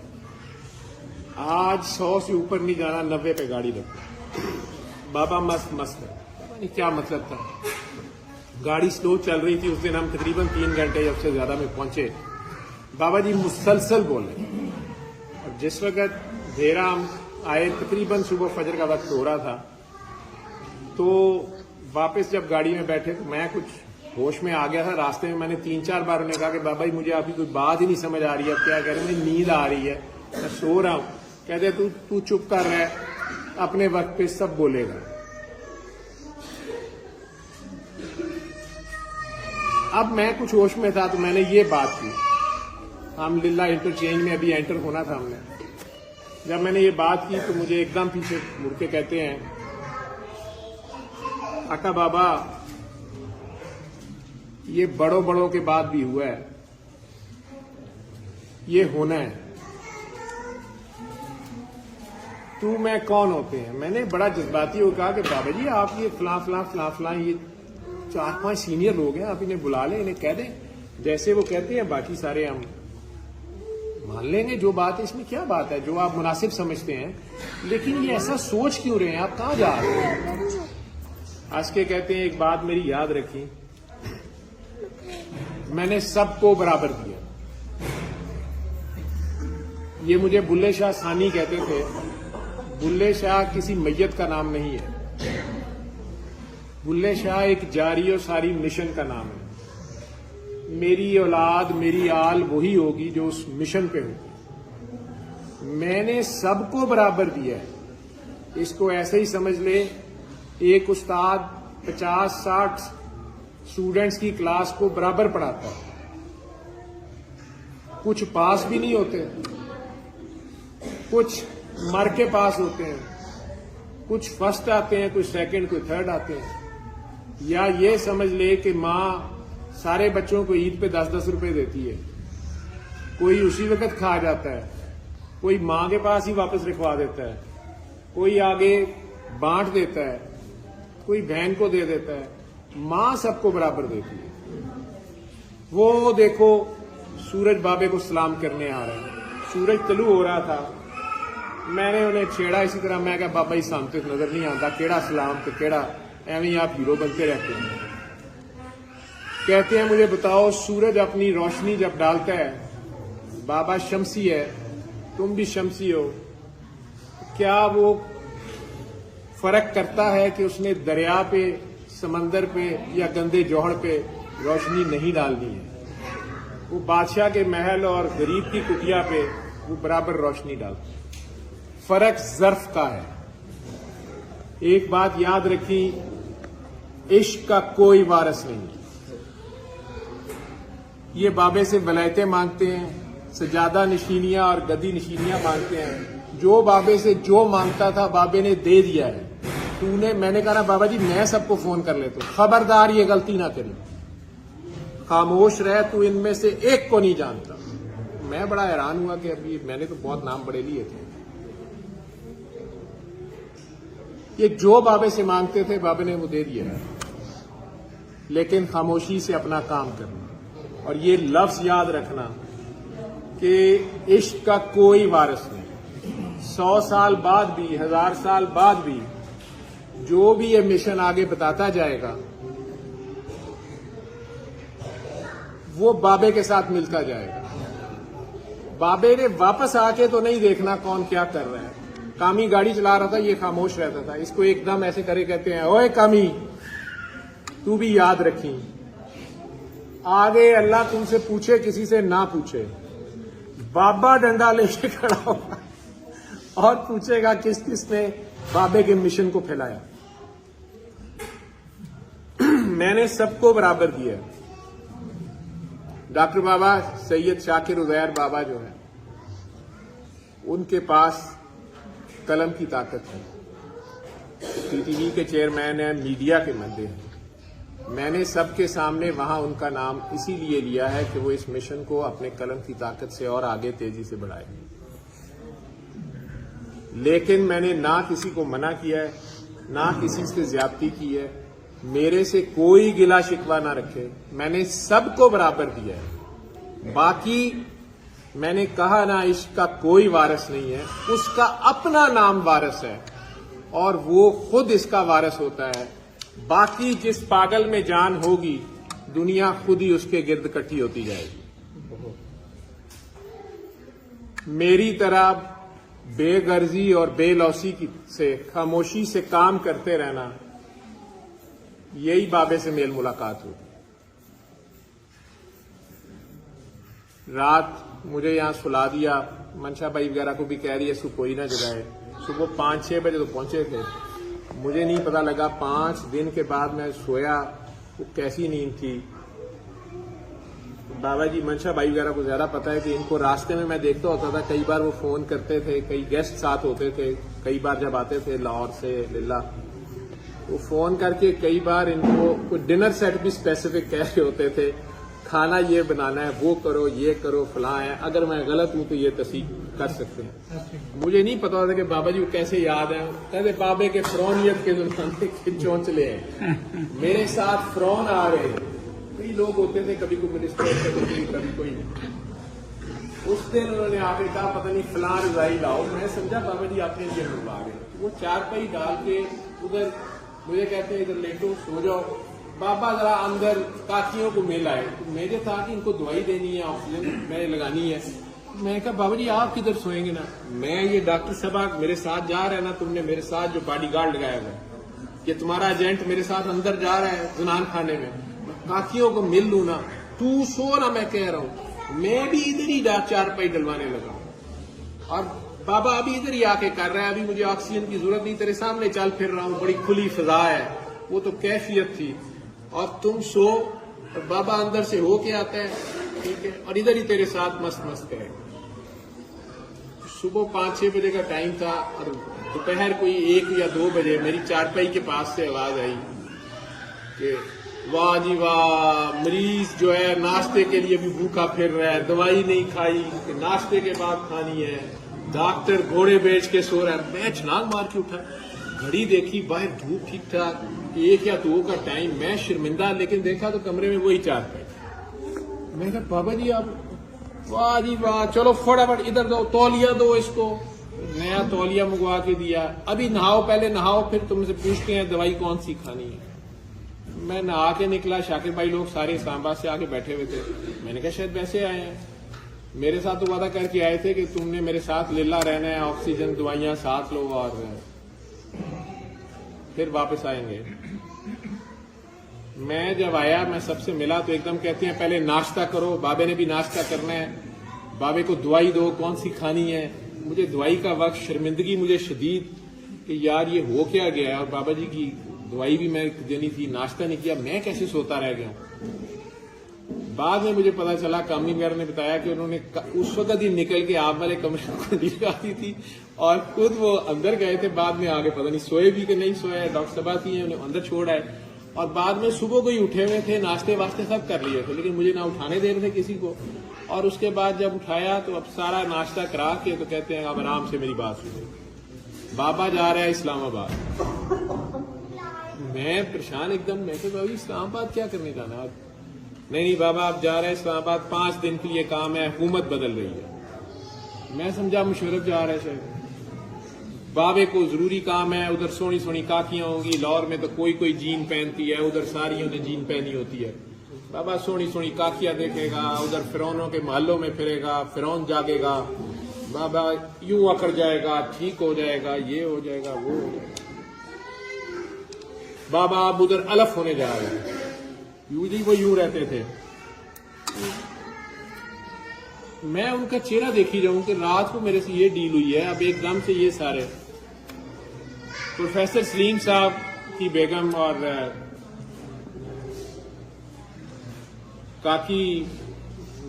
आज 100 से ऊपर नहीं जाना, 90 पे गाड़ी रखो। बाबा मस्त मस्त है, पता नहीं क्या मतलब था। गाड़ी स्लो चल रही थी। उस दिन हम तकरीबन 3 घंटे या उससे ज्यादा में पहुंचे। बाबा जी मुसलसल बोले, और जिस वक्त धेरा हम आए तकरीबन सुबह फजर का वक्त हो रहा था, तो वापस जब गाड़ी में बैठे तो मैं कुछ होश में आ गया था। रास्ते में मैंने 3-4 बार उन्हें कहा कि बाबा जी मुझे आपकी कोई बात ही नहीं समझ आ रही है, क्या कह रहे हैं, नींद आ रही है, मैं सो रहा हूं। कहते तू चुप कर रहा है, अपने वक्त पे सब बोलेगा। अब मैं कुछ होश में था तो मैंने ये बात की। हम लिल्ला इंटरचेंज में अभी एंटर होना था हमने। जब मैंने ये बात की तो मुझे एकदम पीछे मुड़ के कहते हैं, काका बाबा ये बड़ों के बाद भी हुआ है, ये होना है, तू मैं कौन होते हैं। मैंने बड़ा जज्बाती हो कहा कि बाबा जी आप ये फलां ये 4-5 सीनियर लोग हैं, आप इन्हें बुला लें, इन्हें कह दें जैसे वो कहते हैं, बाकी सारे हम मान लेंगे जो बात है। इसमें क्या बात है, जो आप मुनासिब समझते हैं। लेकिन ये ऐसा सोच क्यों रहे हैं, आप कहां जा रहे हैं। आज के कहते हैं एक बात मेरी याद रखी, मैंने सबको बराबर दिया। ये मुझे बुल्ले शाह सानी कहते थे, बुल्ले शाह किसी मैयत का नाम नहीं है। बुल्ले शाह एक जारी और सारी मिशन का नाम है। मेरी औलाद, मेरी आल वही होगी जो उस मिशन पे होगी। मैंने सबको बराबर दिया है। इसको ऐसे ही समझ ले, एक उस्ताद 50-60 स्टूडेंट्स की क्लास को बराबर पढ़ाता है। कुछ पास भी नहीं होते, कुछ मर के पास होते हैं, कुछ फर्स्ट आते हैं, कुछ सेकंड, कोई थर्ड आते हैं। या ये समझ ले कि माँ सारे बच्चों को ईद पे 10-10 रुपए देती है, कोई उसी वक्त खा जाता है, कोई माँ के पास ही वापस रखवा देता है, कोई आगे बांट देता है, कोई बहन को दे देता है। माँ सबको बराबर देती है। वो देखो सूरज बाबे को सलाम करने आ रहे हैं। सूरज तलू हो रहा था, मैंने उन्हें छेड़ा इसी तरह। मैं कहा बाबा जी सामने तो नजर नहीं आता, केड़ा सलाम तो केड़ा, एवं ही आप हीरो बनते रहते हैं। कहते हैं मुझे बताओ, सूरज अपनी रोशनी जब डालता है, बाबा शमसी है, तुम भी शमसी हो, क्या वो फर्क करता है कि उसने दरिया पे, समंदर पे या गंदे जोहड़ पे रोशनी नहीं डालनी है? वो बादशाह के महल और गरीब की कुटिया पे वो बराबर रोशनी डालता है। फर्क ज़र्फ का है। एक बात याद रखी, इश्क का कोई वारिस नहीं। ये बाबे से वलायतें मांगते हैं, सजादा नशीनियां और गदी नशीनियां मांगते हैं। जो बाबे से जो मांगता था बाबे ने दे दिया है। मैंने कहा ना बाबा जी मैं सबको फोन कर लेता हूं, खबरदार ये गलती ना करी, खामोश रह, तू इनमें से एक को नहीं जानता। मैं बड़ा हैरान हुआ कि अभी मैंने तो बहुत नाम बड़े लिए थे। ये जो बाबे से मांगते थे बाबे ने वो दे दिया है, लेकिन खामोशी से अपना काम करना। और ये लफ्ज याद रखना कि इश्क का कोई वारिस नहीं। 100 साल बाद भी, 1000 साल बाद भी जो भी ये मिशन आगे बताता जाएगा वो बाबे के साथ मिलता जाएगा। बाबे ने वापस आके तो नहीं देखना कौन क्या कर रहा है। कामी गाड़ी चला रहा था, ये खामोश रहता था, इसको एकदम ऐसे करे कहते हैं ओए कामी तू भी याद रखी, आगे अल्लाह तुमसे पूछे किसी से ना पूछे। बाबा डंडा लेके खड़ा होगा और पूछेगा किस किसने बाबे के मिशन को फैलाया। मैंने सबको बराबर दिया। डॉक्टर बाबा सैयद शाकिर उज़ैर बाबा जो है, उनके पास कलम की ताकत है। पीटीवी के चेयरमैन हैं, मीडिया के मंदे हैं। मैंने सबके सामने वहां उनका नाम इसीलिए लिया है कि वो इस मिशन को अपने कलम की ताकत से और आगे तेजी से बढ़ाए। लेकिन मैंने ना किसी को मना किया है, ना किसी से ज्यादती की है। मेरे से कोई गिला शिकवा ना रखे, मैंने सबको बराबर दिया है। बाकी मैंने कहा ना इश्क का कोई वारिस नहीं है, उसका अपना नाम वारिस है और वो खुद इसका वारिस होता है। बाकी जिस पागल में जान होगी दुनिया खुद ही उसके गिर्द इकट्ठी होती जाएगी। मेरी तरह बेगर्जी और बेलौसी से खामोशी से काम करते रहना, यही बाबे से मेल मुलाकात होगी। रात मुझे यहां सुला दिया, मंशा भाई वगैरह को भी कह रही है इसको कोई ना जगाए। सुबह 5-6 बजे तो पहुंचे थे, मुझे नहीं पता लगा 5 दिन के बाद मैं सोया, वो कैसी नींद थी। बाबा जी मंशा भाई वगैरह को ज्यादा पता है कि इनको रास्ते में मैं देखता होता था, कई बार वो फोन करते थे, कई गेस्ट साथ होते थे, कई बार जब आते थे लाहौर से लिल्ला, वो फोन करके कई बार इनको कुछ डिनर सेट भी स्पेसिफिक कह रहे होते थे, खाना ये बनाना है, वो करो, ये करो, फलां है। अगर मैं गलत हूं तो ये तस्दीक कर सकते हैं। मुझे नहीं पता था कि बाबा जी को कैसे याद है। कहते बाबे के फ्रौनियत के जमाने के चौंचले हैं, मेरे साथ फ्रौन आ रहे हैं। कई लोग होते थे, कभी कोई मिनिस्टर, कभी कोई नहीं। उस दिन उन्होंने आके कहा पता नहीं फलां रजाई लाओ, मैं समझा बाबा जी आपके लिए मंगवा गए। वो चारपाई डाल के उधर मुझे कहते हैं इधर लेटो, सो जाओ। बाबा जरा अंदर काकियों को मिल आए, तो मुझे था कि इनको दवाई देनी है, ऑक्सीजन मैंने लगानी है। मैं कहा बाबा जी आप किधर सोएंगे ना, मैं ये डॉक्टर साहब मेरे साथ जा रहा है ना, तुमने मेरे साथ जो बॉडीगार्ड लगाया हुआ है, ये तुम्हारा एजेंट मेरे साथ अंदर जा रहा है जुनान खाने में, मैं काकियों को मिल लूं ना, तू सो ना, मैं कह रहा हूं मैं भी इधर ही चारपाई डलवाने लगा और बाबा अभी इधर ही आके कर रहा है, अभी मुझे ऑक्सीजन की जरूरत नहीं, तेरे सामने चल फिर रहा हूं, बड़ी खुली फिजा है, वो तो कैफियत थी, और तुम सो, और बाबा अंदर से होके आता है, ठीक है, और इधर ही तेरे साथ मस्त मस्त है। सुबह 5-6 बजे का टाइम था और दोपहर कोई 1 या 2 बजे मेरी चारपाई के पास से आवाज आई कि वाह जी वाह, मरीज जो है नाश्ते के लिए भी भूखा फिर रहा है, दवाई नहीं खाई, नाश्ते के बाद खानी है, डॉक्टर घोड़े बेच के सो रहा है। मैं छलांग मार के उठा, घड़ी देखी, बाहर धूप ठीक ठाक 1 या 2 का टाइम, मैं शर्मिंदा, लेकिन देखा तो कमरे में वही चारपाई। मैं कहा बाबा जी आप, वाह जी वाह, चलो फटाफट इधर दो, तौलिया दो इसको, नया तौलिया मंगवा के दिया, अभी नहाओ, पहले नहाओ, फिर तुमसे पूछते हैं दवाई कौन सी खानी है। मैं नहा के निकला, शाकिर भाई लोग सारे इस्लामाबाद से आके बैठे हुए थे, मैंने कहा शायद वैसे आए हैं, मेरे साथ तो वादा करके आए थे कि तुमने मेरे साथ लीला रहना है, ऑक्सीजन दवाइयां साथ लो और फिर वापस आएंगे। मैं जब आया, मैं सबसे मिला तो एकदम कहते हैं पहले नाश्ता करो, बाबे ने भी नाश्ता करना है, बाबे को दवाई दो, कौन सी खानी है। मुझे दवाई का वक्त, शर्मिंदगी मुझे शदीद कि यार ये हो क्या गया है, और बाबा जी की दवाई भी मैं देनी थी, नाश्ता नहीं किया, मैं कैसे सोता रह गया। बाद में मुझे पता चला, कामनी वगैरह ने बताया कि उन्होंने उस वक्त ही निकल के आप वाले कमरे को लगा दी थी और खुद वो अंदर गए थे, बाद में आगे पता नहीं सोए भी कि नहीं सोए, डॉक्टर साहब थी उन्हें अंदर छोड़ आए, और बाद में सुबह को ही उठे हुए थे, नाश्ते वास्ते सब कर लिए थे, लेकिन मुझे ना उठाने दे रहे थे किसी को। और उसके बाद जब उठाया तो अब सारा नाश्ता करा के तो कहते हैं अब आराम से मेरी बात सुनो, बाबा जा रहा है इस्लामाबाद। मैं परेशान एकदम, मैं तो बाबा इस्लामाबाद क्या करने जाना आप? नहीं बाबा आप जा रहे हैं इस्लामाबाद, 5 दिन के लिए काम है, हुकूमत बदल रही है। मैं समझा मुशर्रफ जा रहा है शायद, बाबे को जरूरी काम है, उधर सोनी सोनी काकियां होंगी, लाहौर में तो कोई कोई जीन पहनती है, उधर सारियों ने जीन पहनी होती है, बाबा सोनी सोनी काकियां देखेगा, उधर फिरौनों के महलों में फिरेगा, फिरौन जागेगा, बाबा यूं अकड़ जाएगा, ठीक हो जाएगा, ये हो जाएगा, वो हो जाएगा। बाबा अब उधर अलफ होने जा रहे हैं, यूं वो यूं रहते थे। मैं उनका चेहरा देखी जाऊं कि रात को मेरे से ये डील हुई है, अब एकदम से ये सारे प्रोफेसर सलीम साहब की बेगम और काकी,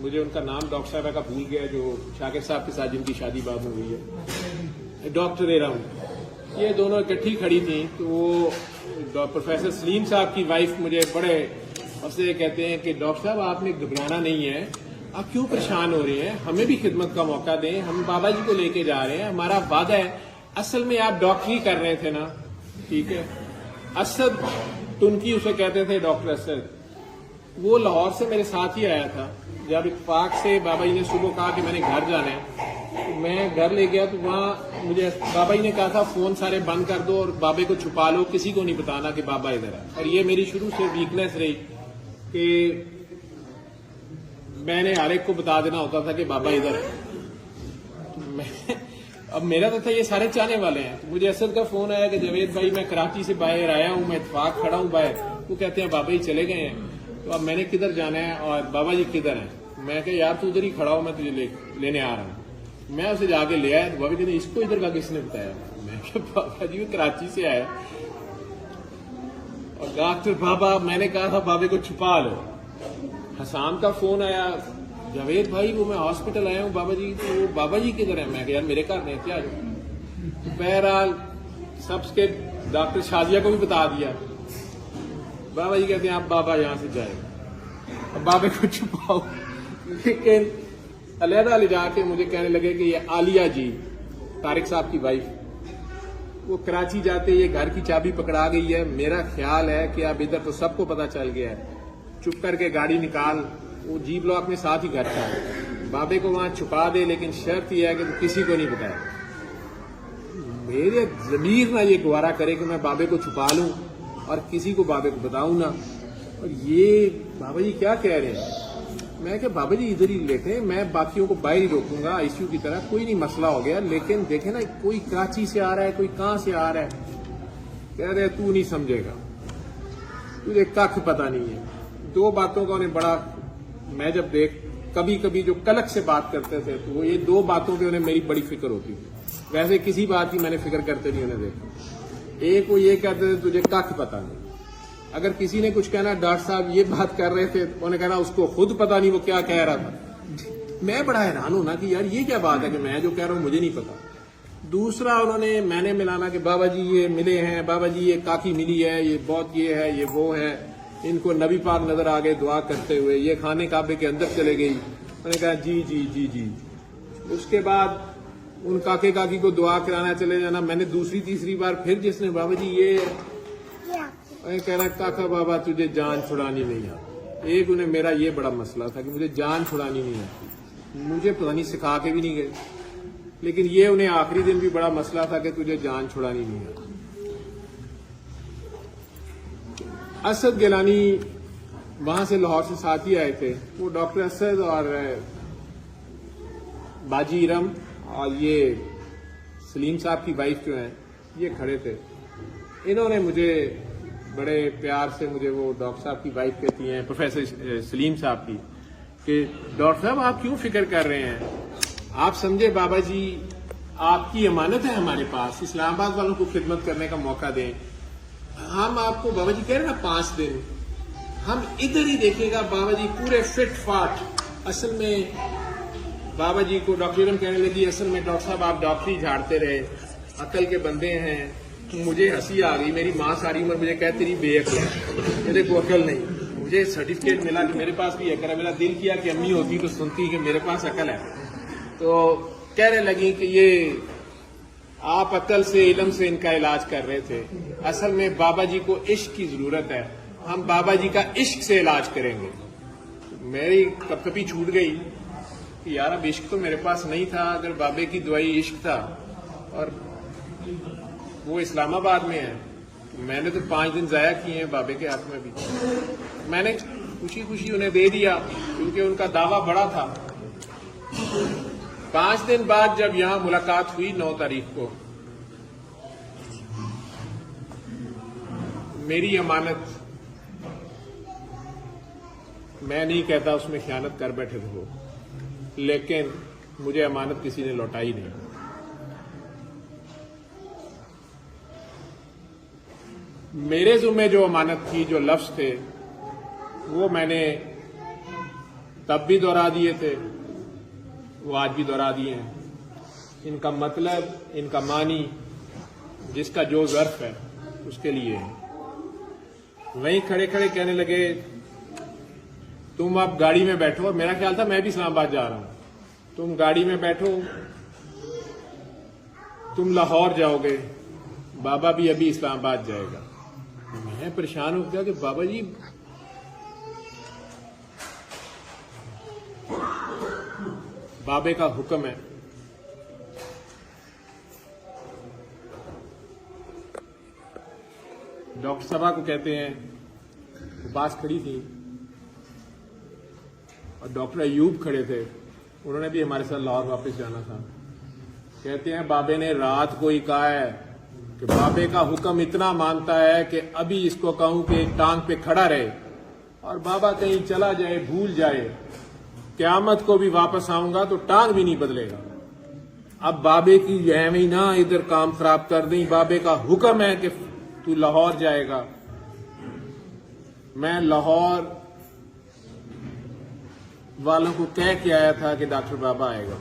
मुझे उनका नाम डॉक्टर साहब का भूल गया, जो शाकिर साहब के साथ जिनकी शादी बाद में हुई है, डॉक्टर एराम, ये दोनों इकट्ठी खड़ी थी। तो वो प्रोफेसर सलीम साहब की वाइफ मुझे बड़े उससे कहते हैं कि डॉक्टर साहब आपने घबराना नहीं है, आप क्यों परेशान हो रहे हैं, हमें भी खिदमत का मौका दें, हम बाबा जी को लेके जा रहे हैं, हमारा वादा है। असल में आप डॉक्टरी कर रहे थे ना, ठीक है। असद टुनकी उसे कहते थे, डॉक्टर असद, वो लाहौर से मेरे साथ ही आया था। जब इत्तेफाक से बाबा जी ने सुबह कहा कि मैंने घर जाना है, तो मैं घर ले गया, तो वहाँ मुझे बाबा जी ने कहा था फोन सारे बंद कर दो और बाबे को छुपा लो, किसी को नहीं बताना कि बाबा इधर है। और ये मेरी शुरू से वीकनेस रही कि मैंने हर एक को बता देना होता था कि बाबा इधर है। अब मेरा तो था ये सारे चाहने वाले हैं, तो मुझे असद का फोन आया कि जवेद भाई मैं कराची से बाहर आया हूँ, मैं इत्तेफाक खड़ा हूँ बाहर, वो कहते हैं बाबा जी चले गए हैं, तो अब मैंने किधर जाना है और बाबा जी किधर हैं। मैं कहा यार तू उधर ही खड़ा हो, मैं तुझे लेने आ रहा हूँ। मैं उसे जाके ले आया, तो बाबा जी ने इसको इधर का किसने बताया? मैं कहा बाबा जी वो कराची से आया। और डॉक्टर बाबा, मैंने कहा था बाबे को छुपा लो। हसान का फोन आया, जावेद भाई वो मैं हॉस्पिटल आया हूँ बाबा जी, तो वो बाबा जी किधर है? मैं कहा यार मेरे घर नहीं थे, आ जाओ। तो बहरहाल सबके डॉक्टर शाजिया को भी बता दिया। बाबा जी कहते हैं आप बाबा यहां से जाए, अब बाबे को छुपाओ। लेकिन अलहदा ले जाके मुझे कहने लगे कि ये आलिया जी, तारिक साहब की वाइफ, वो कराची जाते ये घर की चाबी पकड़ा गई है। मेरा ख्याल है कि अब इधर तो सबको पता चल गया है, चुप करके गाड़ी निकाल, वो जी ब्लॉक में साथ ही घर था, बाबे को वहां छुपा दे, लेकिन शर्त यह है कि तो किसी को नहीं बताया। मेरे जमीर ना ये गवारा करे कि मैं बाबे को छुपा लूं और किसी को बाबे को बताऊं ना। और ये बाबा जी क्या कह रहे हैं? मैं क्या बाबा जी इधर ही लेटे हैं, मैं बाकियों को बाहर ही रोकूंगा आईसीयू की तरह, कोई नहीं मसला हो गया। लेकिन देखे ना, कोई कराची से आ रहा है, कोई कहां से आ रहा है, कह रहे तू नहीं समझेगा, तुझे कख पता नहीं है। दो बातों का उन्हें बड़ा, मैं जब देख कभी कभी जो कलक से बात करते थे तो वो ये दो बातों की उन्हें मेरी बड़ी फिक्र होती थी। वैसे किसी बात की मैंने फिक्र करते नहीं उन्हें देखा। एक वो ये कहते थे तुझे कख पता नहीं। अगर किसी ने कुछ कहना, डॉक्टर साहब ये बात कर रहे थे, तो उन्हें कहना उसको खुद पता नहीं वो क्या कह रहा था। मैं बड़ा हैरान हूं ना कि यार ये क्या बात है कि मैं जो कह रहा हूं मुझे नहीं पता। दूसरा उन्होंने मैंने मिलाना कि बाबा जी ये मिले हैं, बाबा जी ये काकी मिली है, ये बहुत ये है, ये वो है, इनको नबी पाक नजर आ गए दुआ करते हुए, ये खाने काबे के अंदर चले गई। मैंने कहा जी जी जी जी। उसके बाद उन काके काकी को दुआ कराना चले जाना। मैंने दूसरी तीसरी बार फिर जिसने बाबा जी ये कहना काका बाबा तुझे जान छुड़ानी नहीं आती। एक उन्हें मेरा ये बड़ा मसला था कि मुझे जान छुड़ानी नहीं आती, मुझे पता नहीं सिखा के भी नहीं गए। लेकिन ये उन्हें आखिरी दिन भी बड़ा मसला था कि तुझे जान छुड़ानी नहीं आती। असद गिलानी वहां से लाहौर से साथी आए थे, वो डॉक्टर असद और बाजी इरम और ये सलीम साहब की वाइफ जो है ये खड़े थे। इन्होंने मुझे बड़े प्यार से, मुझे वो डॉक्टर साहब की वाइफ कहती हैं, प्रोफेसर सलीम साहब की, कि डॉक्टर साहब आप क्यों फिक्र कर रहे हैं, आप समझे बाबा जी आपकी अमानत है हमारे पास, इस्लामाबाद वालों को खिदमत करने का मौका दें। हम आपको बाबा जी कह रहे हैं ना 5 दिन, हम इधर ही देखेगा बाबा जी पूरे फिट फाट। असल में बाबा जी को डॉक्टर इरम कहने लगी, असल में डॉक्टर साहब आप डॉक्टरी झाड़ते रहे, अकल के बंदे हैं। तो मुझे हंसी आ गई। मेरी माँ सारी उम्र मुझे कहती रही बेअकल है, मेरे को अकल नहीं। मुझे सर्टिफिकेट मिला कि मेरे पास भी अकल है। मेरा दिल किया कि अम्मी होती तो सुनती कि मेरे पास अकल है। तो कहने लगी कि ये आप अकल से इल्म से इनका इलाज कर रहे थे, असल में बाबा जी को इश्क की जरूरत है, हम बाबा जी का इश्क से इलाज करेंगे। मेरी कपकपी छूट गई कि यार अब इश्क तो मेरे पास नहीं था, अगर बाबे की दुआई इश्क था और वो इस्लामाबाद में है, तो मैंने तो 5 दिन जाया किए हैं बाबे के हाथ में भी। मैंने खुशी खुशी उन्हें दे दिया क्योंकि उनका दावा बड़ा था। 5 दिन बाद जब यहां मुलाकात हुई 9 तारीख को, मेरी अमानत, मैं नहीं कहता उसमें खयानत कर बैठे थे वो, लेकिन मुझे अमानत किसी ने लौटाई नहीं। मेरे जुम्मे जो अमानत थी, जो लफ्ज थे, वो मैंने तब भी दोहरा दिए थे, वो आज भी दोहरा दिए हैं। इनका मतलब, इनका मानी, जिसका जो ज़र्फ है उसके लिए है। वहीं खड़े खड़े कहने लगे तुम अब गाड़ी में बैठो, और मेरा ख्याल था मैं भी इस्लामाबाद जा रहा हूं, तुम गाड़ी में बैठो, तुम लाहौर जाओगे, बाबा भी अभी इस्लामाबाद जाएगा। मैं परेशान हो गया कि बाबा जी बाबे का हुक्म है। डॉक्टर साहबा को कहते हैं, वो पास खड़ी थी और डॉक्टर अयूब खड़े थे, उन्होंने भी हमारे साथ लाहौर वापस जाना था। कहते हैं बाबे ने रात को ही कहा है कि बाबे का हुक्म इतना मानता है कि अभी इसको कहूं कि टांग पे खड़ा रहे और बाबा कहीं चला जाए, भूल जाए, क़यामत को भी वापस आऊंगा तो टांग भी नहीं बदलेगा। अब बाबे की एवं ही ना इधर काम खराब कर दी, बाबे का हुक्म है कि तू लाहौर जाएगा। मैं लाहौर वालों को कह के आया था कि डॉक्टर बाबा आएगा।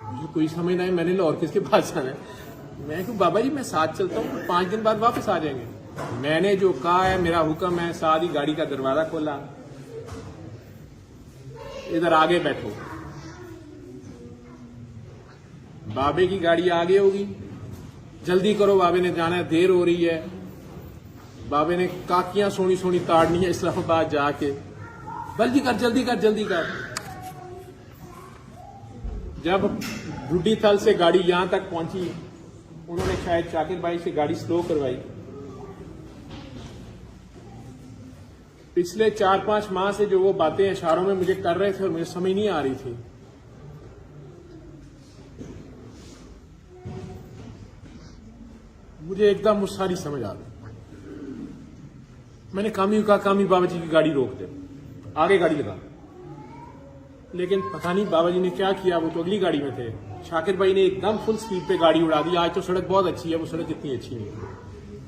मुझे कोई समझ नहीं, मैंने लाहौर किसके पास जाना है। मैं क्यों बाबा जी मैं साथ चलता हूँ, 5 दिन बाद वापस आ जाएंगे। मैंने जो कहा है, मेरा हुक्म है, साथ ही गाड़ी का दरवाजा खोला, इधर आगे बैठो, बाबे की गाड़ी आगे होगी, जल्दी करो, बाबे ने जाना है, देर हो रही है। बाबे ने काकियां सोनी सोनी ताड़नी है इस्लामाबाद जाके, जल्दी कर जल्दी कर जल्दी कर। जब ढूडी थल से गाड़ी यहां तक पहुंची, उन्होंने शायद शाकिर भाई से गाड़ी स्लो करवाई। पिछले 4-5 माह से जो वो बातें इशारों में मुझे कर रहे थे और मुझे समझ नहीं आ रही थी, मुझे एकदम वो सारी समझ आ गई। मैंने कामी को कहा, कामी बाबा जी की गाड़ी रोक दे, आगे गाड़ी लगा। लेकिन पता नहीं बाबा जी ने क्या किया, वो तो अगली गाड़ी में थे। शाकिर भाई ने एकदम फुल स्पीड पे गाड़ी उड़ा दी। आज तो सड़क बहुत अच्छी है, वो सड़क इतनी अच्छी नहीं है।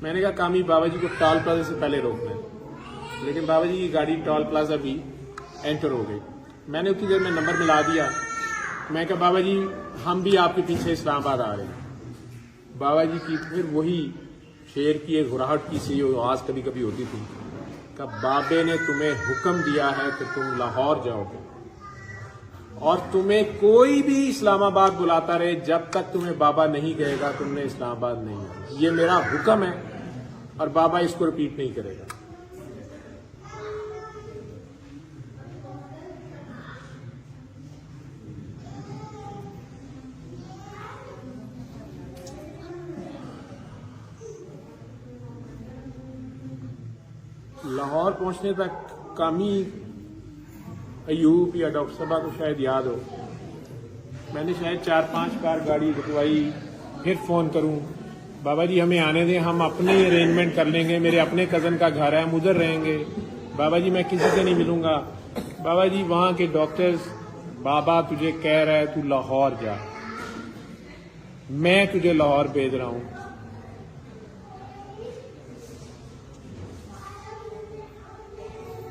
मैंने कहा कामी बाबा जी को टोल प्लाजा से पहले रोक दें, लेकिन बाबा जी की गाड़ी टोल प्लाजा भी एंटर हो गई। मैंने उतनी देर में नंबर मिला दिया। मैं कहा बाबा जी हम भी आपके पीछे इस्लामाबाद आ रहे हैं। बाबा जी की फिर वही शेर की एक घुराहट की सी आवाज कभी कभी होती थी कि बाबे ने तुम्हें हुक्म दिया है कि तुम लाहौर जाओगे और तुम्हें कोई भी इस्लामाबाद बुलाता रहे, जब तक तुम्हें बाबा नहीं कहेगा तुमने इस्लामाबाद नहीं आना। ये मेरा हुक्म है और बाबा इसको रिपीट नहीं करेगा। लाहौर पहुंचने तक कामी अयूब या डॉक्टर साहबा को शायद याद हो, मैंने शायद 4-5 बार गाड़ी रुकवाई, फिर फोन करूं, बाबा जी हमें आने दें, हम अपने अरेंजमेंट कर लेंगे, मेरे अपने कजन का घर है, हम उधर रहेंगे, बाबा जी मैं किसी से नहीं मिलूंगा। बाबा जी वहां के डॉक्टर्स, बाबा तुझे कह रहा है तू लाहौर जा, मैं तुझे लाहौर भेज रहा हूं।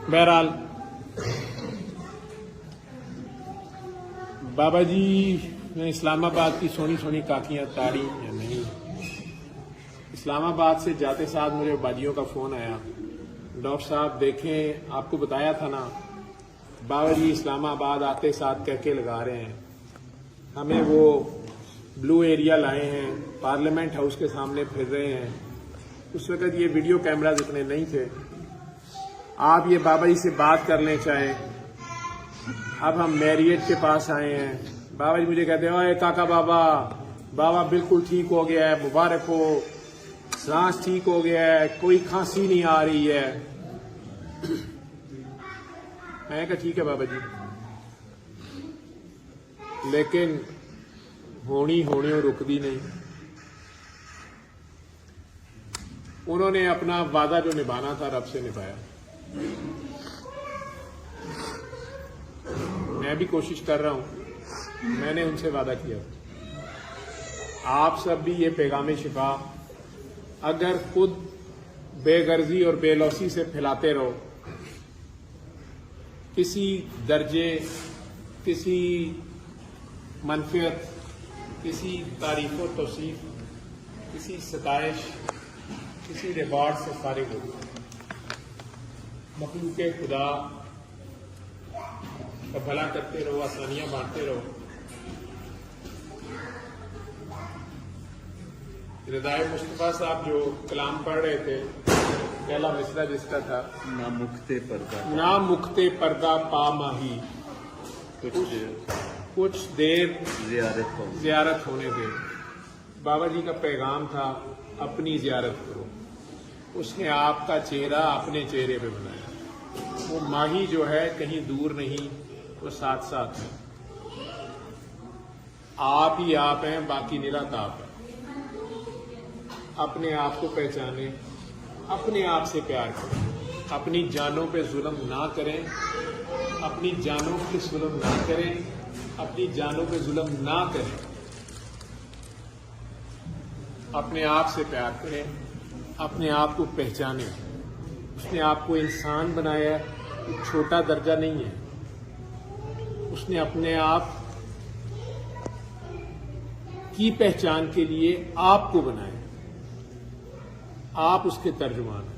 बहरहाल बाबा जी ने इस्लामाबाद की सोनी सोनी काकियां ताड़ी या नहीं। इस्लामाबाद से जाते साथ मुझे बाजियों का फोन आया, डॉक्टर साहब देखें आपको बताया था ना, बाबा जी इस्लामाबाद आते साथ कहके लगा रहे हैं, हमें वो ब्लू एरिया लाए हैं, पार्लियामेंट हाउस के सामने फिर रहे हैं। उस वक्त ये वीडियो कैमराज इतने नहीं थे। आप ये बाबा जी से बात कर लें चाहे। अब हम मैरियट के पास आए हैं। बाबा जी मुझे कहते हैं ओए काका बाबा, बाबा बिल्कुल ठीक हो गया है, मुबारक हो, सांस ठीक हो गया है, कोई खांसी नहीं आ रही है। मैंने कहा ठीक है बाबा जी, लेकिन होनी रुकदी नहीं। उन्होंने अपना वादा जो निभाना था रब से निभाया। मैं भी कोशिश कर रहा हूं, मैंने उनसे वादा किया। आप सब भी ये पैगाम शिफा अगर खुद बेगर्जी और बेलौसी से फैलाते रहो, किसी दर्जे, किसी मनफियत, किसी तारीफ और तौसीफ, किसी सताइश, किसी रिवार्ड से फारिग हो, मखलूक खुदा का भला करते रहो, आसानियां बांटते रहो। रज़ाए मुस्तफा साहब जो कलाम पढ़ रहे थे, पहला मिसरा जिसका था ना मुक्ते पर्दा पा माही, कुछ देर जियारत होने दे। बाबा जी का पैगाम था अपनी जियारत करो। उसने आपका चेहरा अपने चेहरे पे बनाया। वो माही जो है कहीं दूर नहीं, वो साथ साथ है। आप ही आप हैं, बाकी निराताप है। अपने आप को पहचाने, अपने आप से प्यार करें, अपनी जानों पे जुल्म ना करें, अपनी जानों पे जुल्म ना करें, अपनी जानों पे जुल्म ना करें। अपने आप से प्यार करें, अपने आप को पहचाने। उसने आपको इंसान बनाया, छोटा दर्जा नहीं है। उसने अपने आप की पहचान के लिए आपको बनाया। आप उसके तर्जुमान हैं।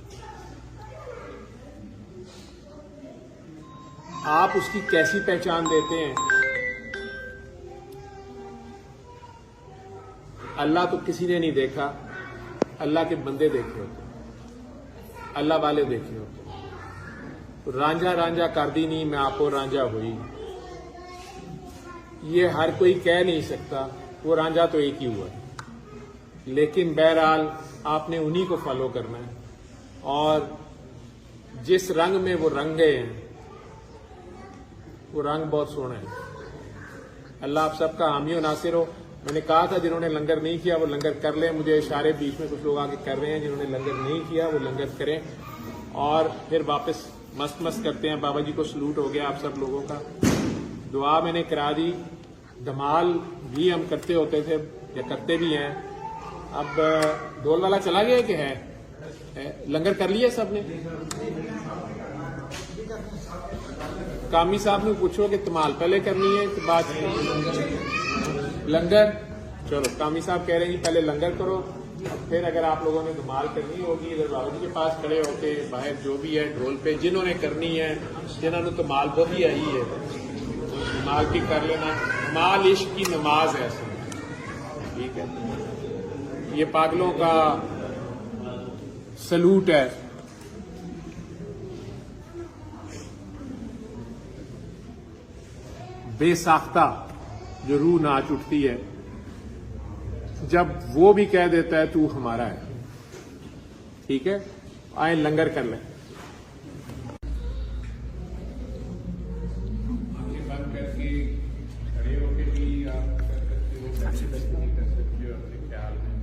आप उसकी कैसी पहचान देते हैं? अल्लाह तो किसी ने नहीं देखा, अल्लाह के बंदे देखे होते, अल्लाह वाले देखे होते। रांझा रांझा कर दी नहीं, मैं आपको रांझा हुई, ये हर कोई कह नहीं सकता। वो रांझा तो एक ही हुआ है, लेकिन बहरहाल आपने उन्हीं को फॉलो करना है। और जिस रंग में वो रंगे हैं वो रंग बहुत सोना है। अल्लाह आप सबका हामी और नासिर हो। मैंने कहा था जिन्होंने लंगर नहीं किया वो लंगर कर लें। मुझे इशारे बीच में कुछ लोग आगे कर रहे हैं, जिन्होंने लंगर नहीं किया वो लंगर करें और फिर वापस मस्त मस्त करते हैं। बाबा जी को सलूट हो गया आप सब लोगों का। दुआ मैंने करा दी। धमाल भी हम करते होते थे या करते भी हैं। अब ढोल वाला चला गया कि है? लंगर कर लिया सबने? कामी साहब ने पूछो कि धमाल पहले करनी है कि बाद में लंगर? चलो कामी साहब कह रहे हैं कि पहले लंगर करो, फिर अगर आप लोगों ने धमाल करनी होगी इधर बाबा जी के पास खड़े होके बाहर जो भी है ढोल पे जिन्होंने करनी है, जिन्होंने धमाल बहुत ही आई है धमाल भी कर लेना। धमाल इश्क की नमाज है असल में, ठीक है। ये पागलों का सलूट है। बेसाख्ता जो रूह नाच उठती है जब वो भी कह देता है तू हमारा है, ठीक है। आए लंगर कर लें। आंखें बंद करके खड़े होके भी आप कर सकते हो, कर सकते हो अपने ख्याल में।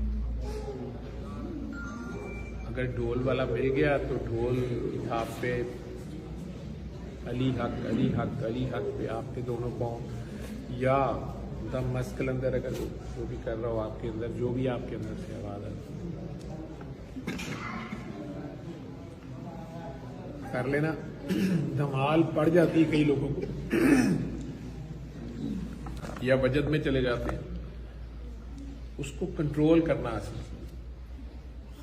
अगर ढोल वाला मिल गया तो ढोल की थाप पे अली हक अली हक अली हक पे आपके दोनों पाँव, या दम मस्कल अंदर अगर जो भी कर रहा हो आपके अंदर, जो भी आपके अंदर से आवाज कर लेना। धमाल पड़ जाती है कई लोगों को या वजद में चले जाते हैं, उसको कंट्रोल करना आसान।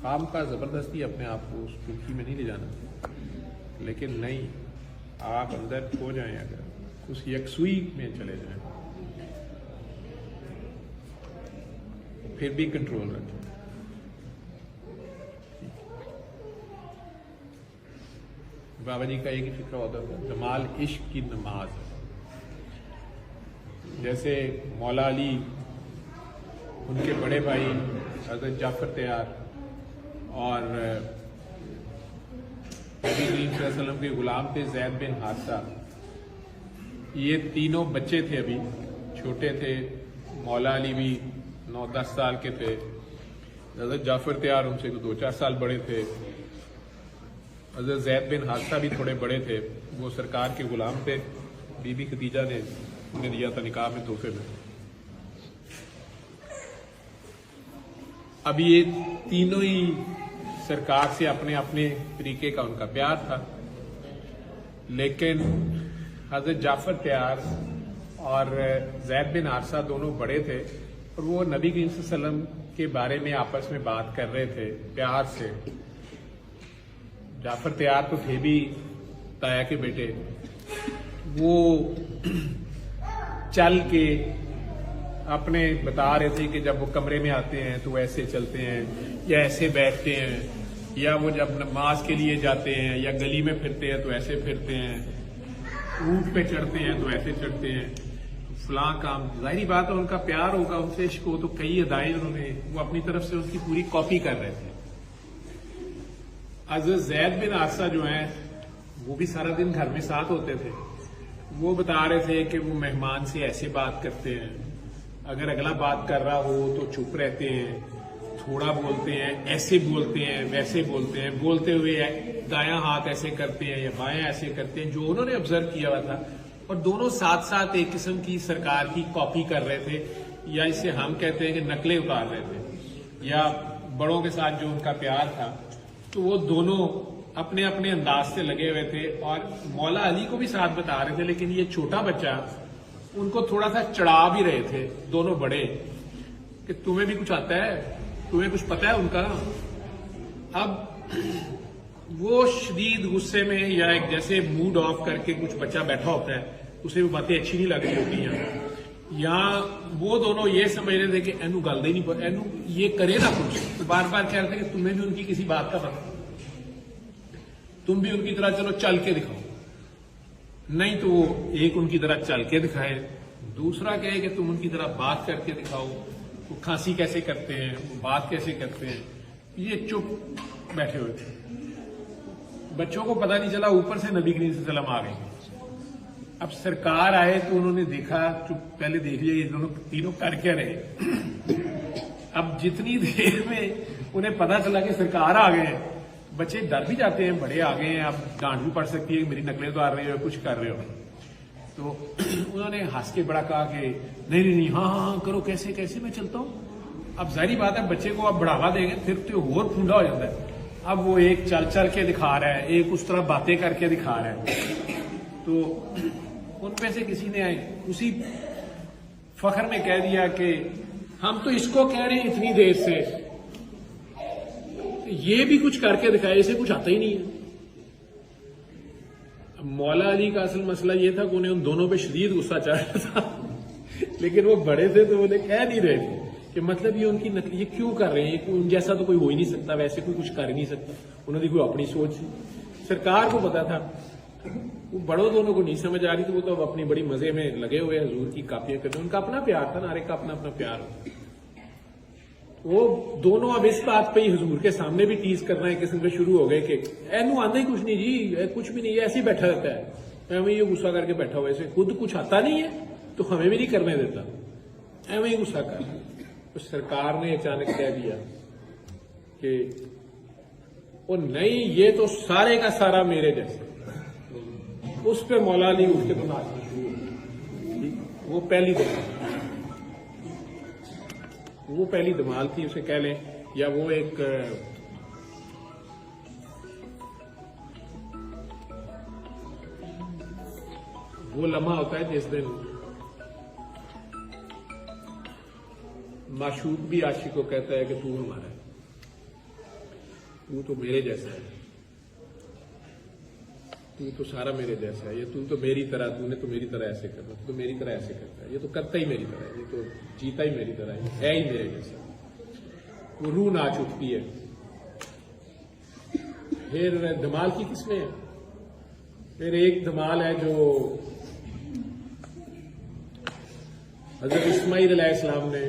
खाम का जबरदस्ती अपने आप को उस कुर्सी में नहीं ले जाना, लेकिन नहीं आप अंदर खो जाएं, अगर उस यकसुई में चले जाएं फिर भी कंट्रोल रखें। बाबा जी का एक ही फिक्र होता था, जमाल इश्क की नमाज। जैसे मौला अली, उनके बड़े भाई हजरत जाफर तैयार और नबी करीम सल्लल्लाहु अलैहि वसल्लम के गुलाम थे ज़ैद बिन हारिसा। ये तीनों बच्चे थे, अभी छोटे थे। मौला अली भी 9-10 साल के थे। हजरत जाफर तैयार उनसे 2-4 साल बड़े थे। हजरत ज़ैद बिन हारिसा भी थोड़े बड़े थे, वो सरकार के गुलाम थे। बीबी खदीजा ने उन्हें दिया था निकाह में तोहफे में। अब ये तीनों ही सरकार से अपने अपने तरीके का उनका प्यार था, लेकिन हजरत जाफर तैयार और ज़ैद बिन हारिसा दोनों बड़े थे और वो नबी करीम सल्लल्लाहु अलैहि वसल्लम के बारे में आपस में बात कर रहे थे प्यार से। जाफर तैयार तो थे भी ताया के बेटे, वो चल के अपने बता रहे थे कि जब वो कमरे में आते हैं तो ऐसे चलते हैं या ऐसे बैठते हैं, या वो जब नमाज के लिए जाते हैं या गली में फिरते हैं तो ऐसे फिरते हैं, ऊंट पे चढ़ते हैं तो ऐसे चढ़ते हैं, फलां काम। जाहिर बात है उनका प्यार होगा, उनसे इश्क हो, तो कई अदाएं उन्होंने वो अपनी तरफ से उसकी पूरी कॉपी कर रहे थे। हज़रत ज़ैद बिन हारिसा जो हैं वो भी सारा दिन घर में साथ होते थे। वो बता रहे थे कि वो मेहमान से ऐसे बात करते हैं, अगर अगला बात कर रहा हो तो चुप रहते हैं, थोड़ा बोलते हैं, ऐसे बोलते हैं, वैसे बोलते हैं, बोलते हुए दायां हाथ ऐसे करते हैं या बायां ऐसे करते हैं, जो उन्होंने ऑब्जर्व किया हुआ था। और दोनों साथ साथ एक किस्म की सरकार की कॉपी कर रहे थे, या इसे हम कहते हैं कि नकलें उतार रहे थे, या बड़ों के साथ जो उनका प्यार था। तो वो दोनों अपने अपने अंदाज से लगे हुए थे और मौला अली को भी साथ बता रहे थे, लेकिन ये छोटा बच्चा उनको थोड़ा सा चढ़ा भी रहे थे दोनों बड़े कि तुम्हें भी कुछ आता है, तुम्हें कुछ पता है उनका। अब वो शदीद गुस्से में या एक जैसे मूड ऑफ करके कुछ बच्चा बैठा होता है, उसे वो बातें अच्छी नहीं लग रही होती हैं, या वो दोनों ये समझ रहे थे कि एनू गल दे नहीं, एनू ये करे ना कुछ, तो बार बार कह रहे थे कि तुम्हें भी उनकी किसी बात का पता, तुम भी उनकी तरह चलो चल के दिखाओ। नहीं तो वो एक उनकी तरह चल के दिखाए, दूसरा कहे कि तुम उनकी तरह बात करके दिखाओ, वो खांसी कैसे करते हैं, वो बात कैसे करते हैं। ये चुप बैठे हुए थे। बच्चों को पता नहीं चला, ऊपर से नबी करीम सल्लल्लाहु अलैहि वसल्लम आ गए। अब सरकार आए तो उन्होंने देखा, चुप पहले देख लिया ये दोनों तीनों कर क्या रहे। अब जितनी देर में उन्हें पता चला कि सरकार आ गए, बच्चे डर भी जाते हैं, बड़े आ गए हैं, अब डांट भी पड़ सकती है, मेरी नकलें तो आ रही हो, कुछ कर रहे हो। तो उन्होंने हंस के बड़ा कहा कि नहीं नहीं नहीं, हाँ हाँ हाँ करो, कैसे कैसे मैं चलता हूँ। अब जाहिर बात है बच्चे को आप बढ़ावा देंगे फिर तो और फूंडा हो जाता है। अब वो एक चल चल के दिखा रहा है, एक उस तरह बातें करके दिखा रहा है। तो उन पे से किसी ने उसी फखर में कह दिया कि हम तो इसको कह रहे हैं इतनी देर से, ये भी कुछ करके दिखाए, इसे कुछ आता ही नहीं है। मौला अली का असल मसला ये था कि उन्हें उन दोनों पे शदीद गुस्सा चढ़ रहा था, लेकिन वो बड़े थे तो उन्हें कह नहीं रहे थे कि मतलब ये उनकी नकली ये क्यों कर रहे हैं, उन जैसा तो कोई हो ही नहीं सकता, वैसे कोई कुछ कर ही नहीं सकता। उन्होंने कोई अपनी सोच थी, सरकार को पता था, वो बड़ों दोनों को नहीं समझ आ रही थी। वो तो अब अपनी बड़ी मजे में लगे हुए हजूर की कापियां करते, उनका अपना प्यार था, नारे का अपना अपना प्यार। वो दोनों अब इस बात पे ही हजूर के सामने भी टीज करना है किस्म के शुरू हो गए कि एनू आंदा ही कुछ नहीं जी, कुछ भी नहीं, ऐसे ही बैठा रहता है, हमें ये गुस्सा करके बैठा हुआ, ऐसे खुद कुछ आता नहीं है तो हमें भी नहीं करने देता, एवं ही गुस्सा कर। तो सरकार ने अचानक कह दिया कि वो नहीं, ये तो सारे का सारा मेरे जैसे। उस पे मौला अली उठ के तो वो पहली धमाल थी उसे कह लें, या वो एक वो लम्हा होता है जिस दिन माशूक भी आशिक को कहता है कि तू हमारा है, तू तो मेरे जैसा है, तू तो सारा मेरे जैसा है, ये तू तो मेरी तरह, तूने तो मेरी तरह ऐसे करना, तू तो मेरी तरह ऐसे करता है, ये तो करता ही मेरी तरह है, ये तो जीता ही मेरी तरह है ही मेरे जैसा। वो रूह नाच उठती है। फिर धमाल की किस्में है। फिर एक धमाल है जो हजरत इस्माइल अलैहिस्सलाम ने,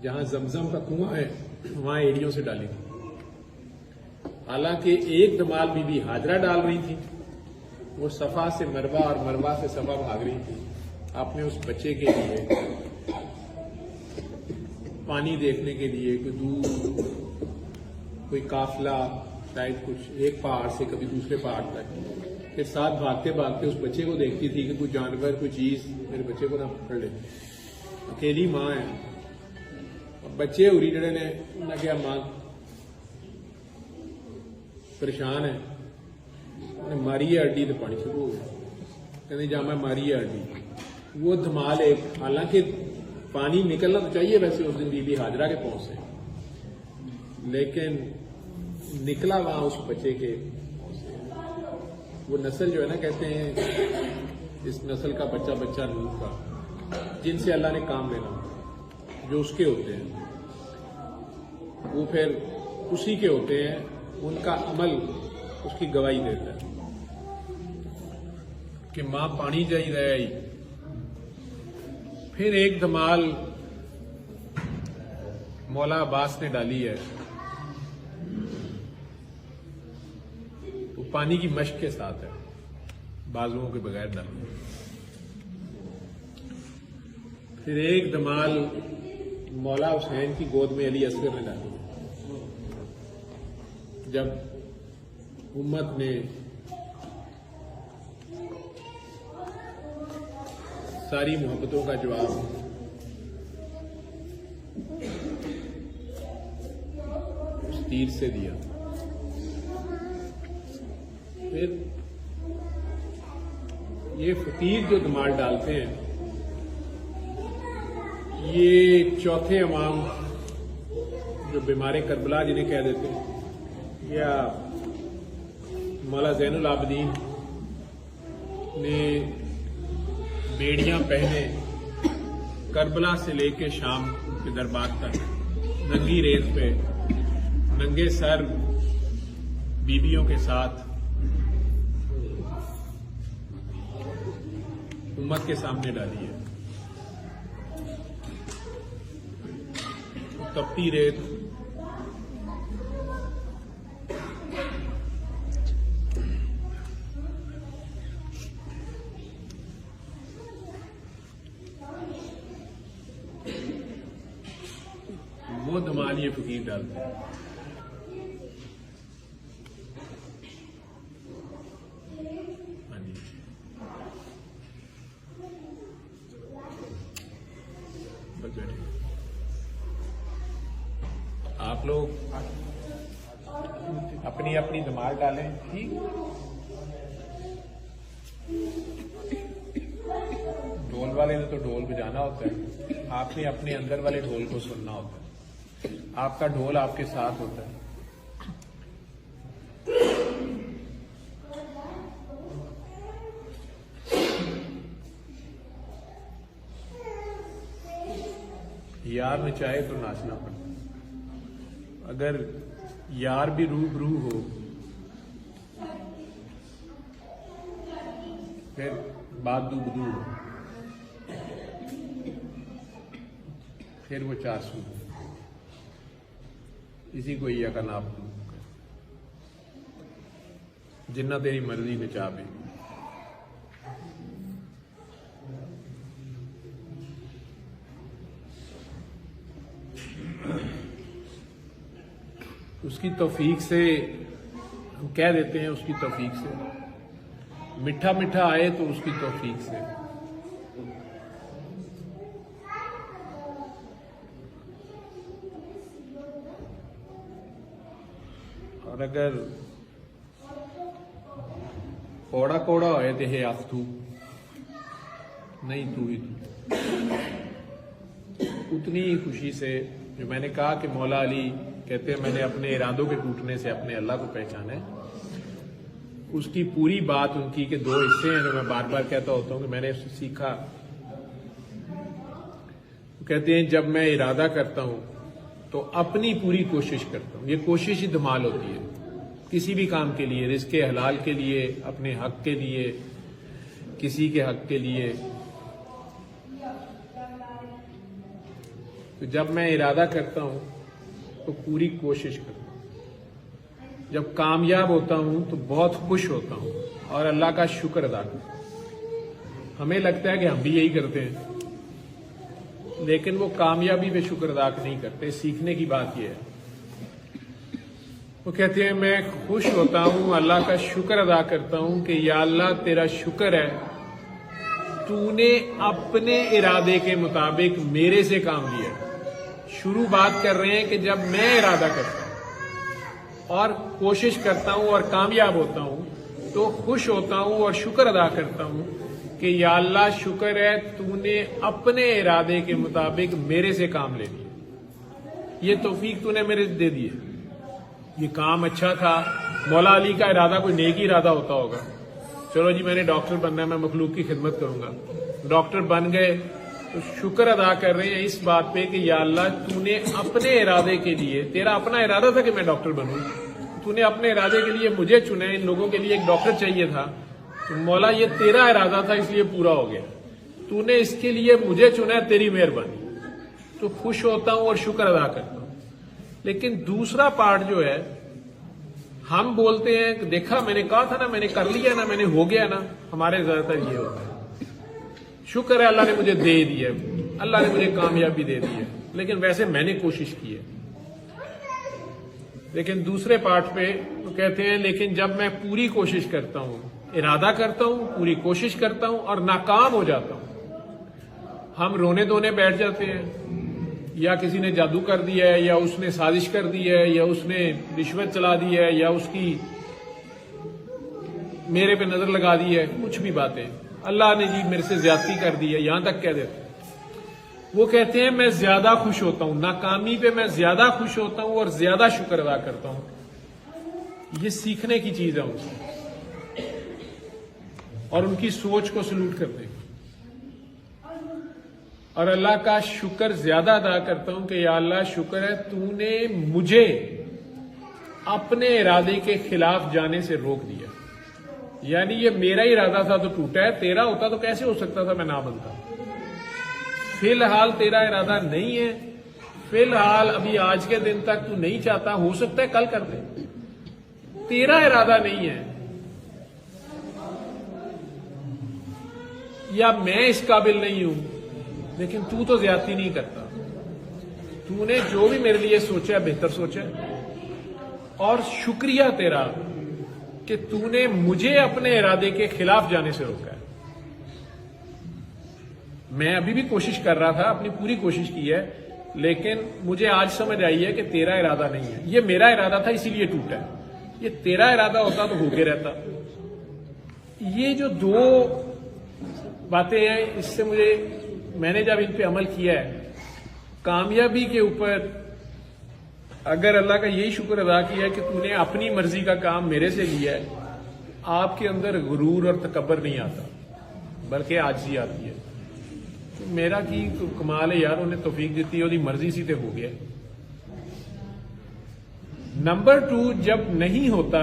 जहां जमजम का कुआं है वहां एड़ियों से डाली थी। हालांकि एक धमाल बीबी हाजरा डाल रही थी, वो सफा से मरवा और मरवा से सफा भाग रही थी, आपने उस बच्चे के लिए पानी देखने के लिए कोई दूर कोई काफिला, शायद कुछ एक पहाड़ से कभी दूसरे पहाड़ तक, फिर साथ भागते भागते उस बच्चे को देखती थी कि कोई जानवर कोई चीज मेरे बच्चे को ना पकड़ ले। अकेली माँ है, बच्चे उरी जड़े ने उन्हें क्या मां परेशान है, उन्हें मारी है अड्डी तो पानी शुरू हो गया, कहते जा मैं मारी है अड्डी। वो धमाल एक, हालांकि पानी निकलना तो चाहिए वैसे उस दिन बीबी हाजरा के पांव से, लेकिन निकला वहां उस बच्चे के पांव से। वो नस्ल जो है ना, कहते हैं इस नस्ल का बच्चा बच्चा नूर का, जिनसे अल्लाह ने काम लेना, जो उसके होते हैं वो फिर उसी के होते हैं, उनका अमल उसकी गवाही देता है कि मां पानी जाई रही। फिर एक धमाल मौला अब्बास ने डाली है, वो पानी की मश्क के साथ है, बाजुओं के बगैर डाली है। फिर एक धमाल मौला हुसैन की गोद में अली असगर ने डाली, जब उम्मत ने सारी मोहब्बतों का जवाब उस तीर से दिया। फिर ये फकीर जो धमाल डालते हैं, ये चौथे इमाम जो बीमार करबला जिन्हें कह देते हैं, या मौला ज़ैनुल आबिदीन ने बेड़ियां पहने करबला से लेके शाम के दरबार तक नंगी रेत पे नंगे सर बीबियों के साथ उम्मत के सामने डाली है। तपती रेत वो धमाल ये फकीर डालते हैं। हाँ जी, बस बैठे। आप लोग अपनी अपनी धमाल डालें, ठीक। ढोल वाले ने तो ढोल बजाना होता है, आपने अपने अंदर वाले ढोल को सुनना होता है। आपका ढोल आपके साथ होता है। यार में चाहे तो नाचना पड़ता है। अगर यार भी रूबरू हो फिर बात दूबदू हो, फिर वो चासू, इसी को या का नाम जिन्ना तेरी मर्जी नचा पे। उसकी तौफीक से हम कह देते हैं, उसकी तौफीक से मीठा मीठा आए तो उसकी तौफीक से। और अगर कोड़ा कोड़ा होए तो हे आख तू नहीं, तू ही तू। उतनी ही खुशी से जो मैंने कहा कि मौला अली कहते हैं मैंने अपने इरादों के टूटने से अपने अल्लाह को पहचाना है, उसकी पूरी बात उनकी के दो हिस्से हैं जो मैं बार बार कहता होता हूं कि मैंने उससे सीखा। कहते हैं जब मैं इरादा करता हूं तो अपनी पूरी कोशिश करता हूं। ये कोशिश ही धमाल होती है किसी भी काम के लिए, रिज़्क़े हलाल के लिए, अपने हक के लिए, किसी के हक के लिए। तो जब मैं इरादा करता हूं तो पूरी कोशिश करता हूं। जब कामयाब होता हूं तो बहुत खुश होता हूं और अल्लाह का शुक्र अदा करता हूं। हमें लगता है कि हम भी यही करते हैं, लेकिन वो कामयाबी पे शुक्र अदा नहीं करते। सीखने की बात यह है। वो कहते हैं मैं खुश होता हूं, अल्लाह का शुक्र अदा करता हूं कि या अल्लाह तेरा शुक्र है, तूने अपने इरादे के मुताबिक मेरे से काम लिया। शुरू बात कर रहे हैं कि जब मैं इरादा करता हूं और कोशिश करता हूं और कामयाब होता हूं तो खुश होता हूं और शुक्र अदा करता हूं कि या अल्लाह शुक्र है तूने अपने इरादे के मुताबिक मेरे से काम ले लिया। ये तौफीक तूने मेरे दे दी है। ये काम अच्छा था। मौला अली का इरादा कोई नेकी इरादा होता होगा, चलो जी मैंने डॉक्टर बनना है, मैं मखलूक की खिदमत करूंगा। डॉक्टर बन गए तो शुक्र अदा कर रहे हैं इस बात पे कि या अल्लाह तूने अपने इरादे के लिए, तेरा अपना इरादा था कि मैं डॉक्टर बनूं, तूने अपने इरादे के लिए मुझे चुना। इन लोगों के लिए एक डॉक्टर चाहिए था, तो मौला ये तेरा इरादा था इसलिए पूरा हो गया। तूने इसके लिए मुझे चुना, तेरी मेहरबानी। तो खुश होता हूं और शुक्र अदा करता हूं। लेकिन दूसरा पार्ट जो है, हम बोलते हैं कि देखा मैंने कहा था ना, मैंने कर लिया ना, मैंने हो गया ना। हमारे ज्यादातर ये होता है, शुक्र है अल्लाह ने मुझे दे दिया, अल्लाह ने मुझे कामयाबी दे दी है, लेकिन वैसे मैंने कोशिश की है। लेकिन दूसरे पार्ट पे तो कहते हैं लेकिन जब मैं पूरी कोशिश करता हूं, इरादा करता हूं, पूरी कोशिश करता हूं और नाकाम हो जाता हूं, हम रोने धोने बैठ जाते हैं, या किसी ने जादू कर दिया है, या उसने साजिश कर दी है, या उसने रिश्वत चला दी है, या उसकी मेरे पे नजर लगा दी है, कुछ भी बातें, अल्लाह ने जी मेरे से ज्यादती कर दी है, यहां तक कह देते हैं। वो कहते हैं मैं ज्यादा खुश होता हूं, नाकामी पे मैं ज्यादा खुश होता हूं और ज्यादा शुक्र अदा करता हूं। ये सीखने की चीज है उनसे, और उनकी सोच को सलूट करते हैं। और अल्लाह का शुक्र ज्यादा अदा करता हूं कि या अल्लाह शुक्र है तूने मुझे अपने इरादे के खिलाफ जाने से रोक दिया। यानी ये मेरा इरादा था तो टूटा है, तेरा होता तो कैसे हो सकता था मैं ना बनता। फिलहाल तेरा इरादा नहीं है, फिलहाल अभी आज के दिन तक तू नहीं चाहता, हो सकता है कल कर दे, तेरा इरादा नहीं है, या मैं इस काबिल नहीं हूं, लेकिन तू तो ज्यादती नहीं करता। तूने जो भी मेरे लिए सोचा बेहतर सोचा, और शुक्रिया तेरा कि तूने मुझे अपने इरादे के खिलाफ जाने से रोका है। मैं अभी भी कोशिश कर रहा था, अपनी पूरी कोशिश की है, लेकिन मुझे आज समझ आई है कि तेरा इरादा नहीं है। ये मेरा इरादा था इसीलिए टूटा है। ये तेरा इरादा होता तो होके रहता। ये जो दो बातें हैं, इससे मैंने जब इन पे अमल किया है, कामयाबी के ऊपर अगर अल्लाह का यही शुक्र अदा किया कि तूने अपनी मर्जी का काम मेरे से लिया है, आपके अंदर गुरूर और तकब्बर नहीं आता, बल्कि आजिज़ी आती है। तो मेरा की तो कमाल है यार, उन्हें तौफीक दी, उसकी मर्जी सी तो हो गया। नंबर 2, जब नहीं होता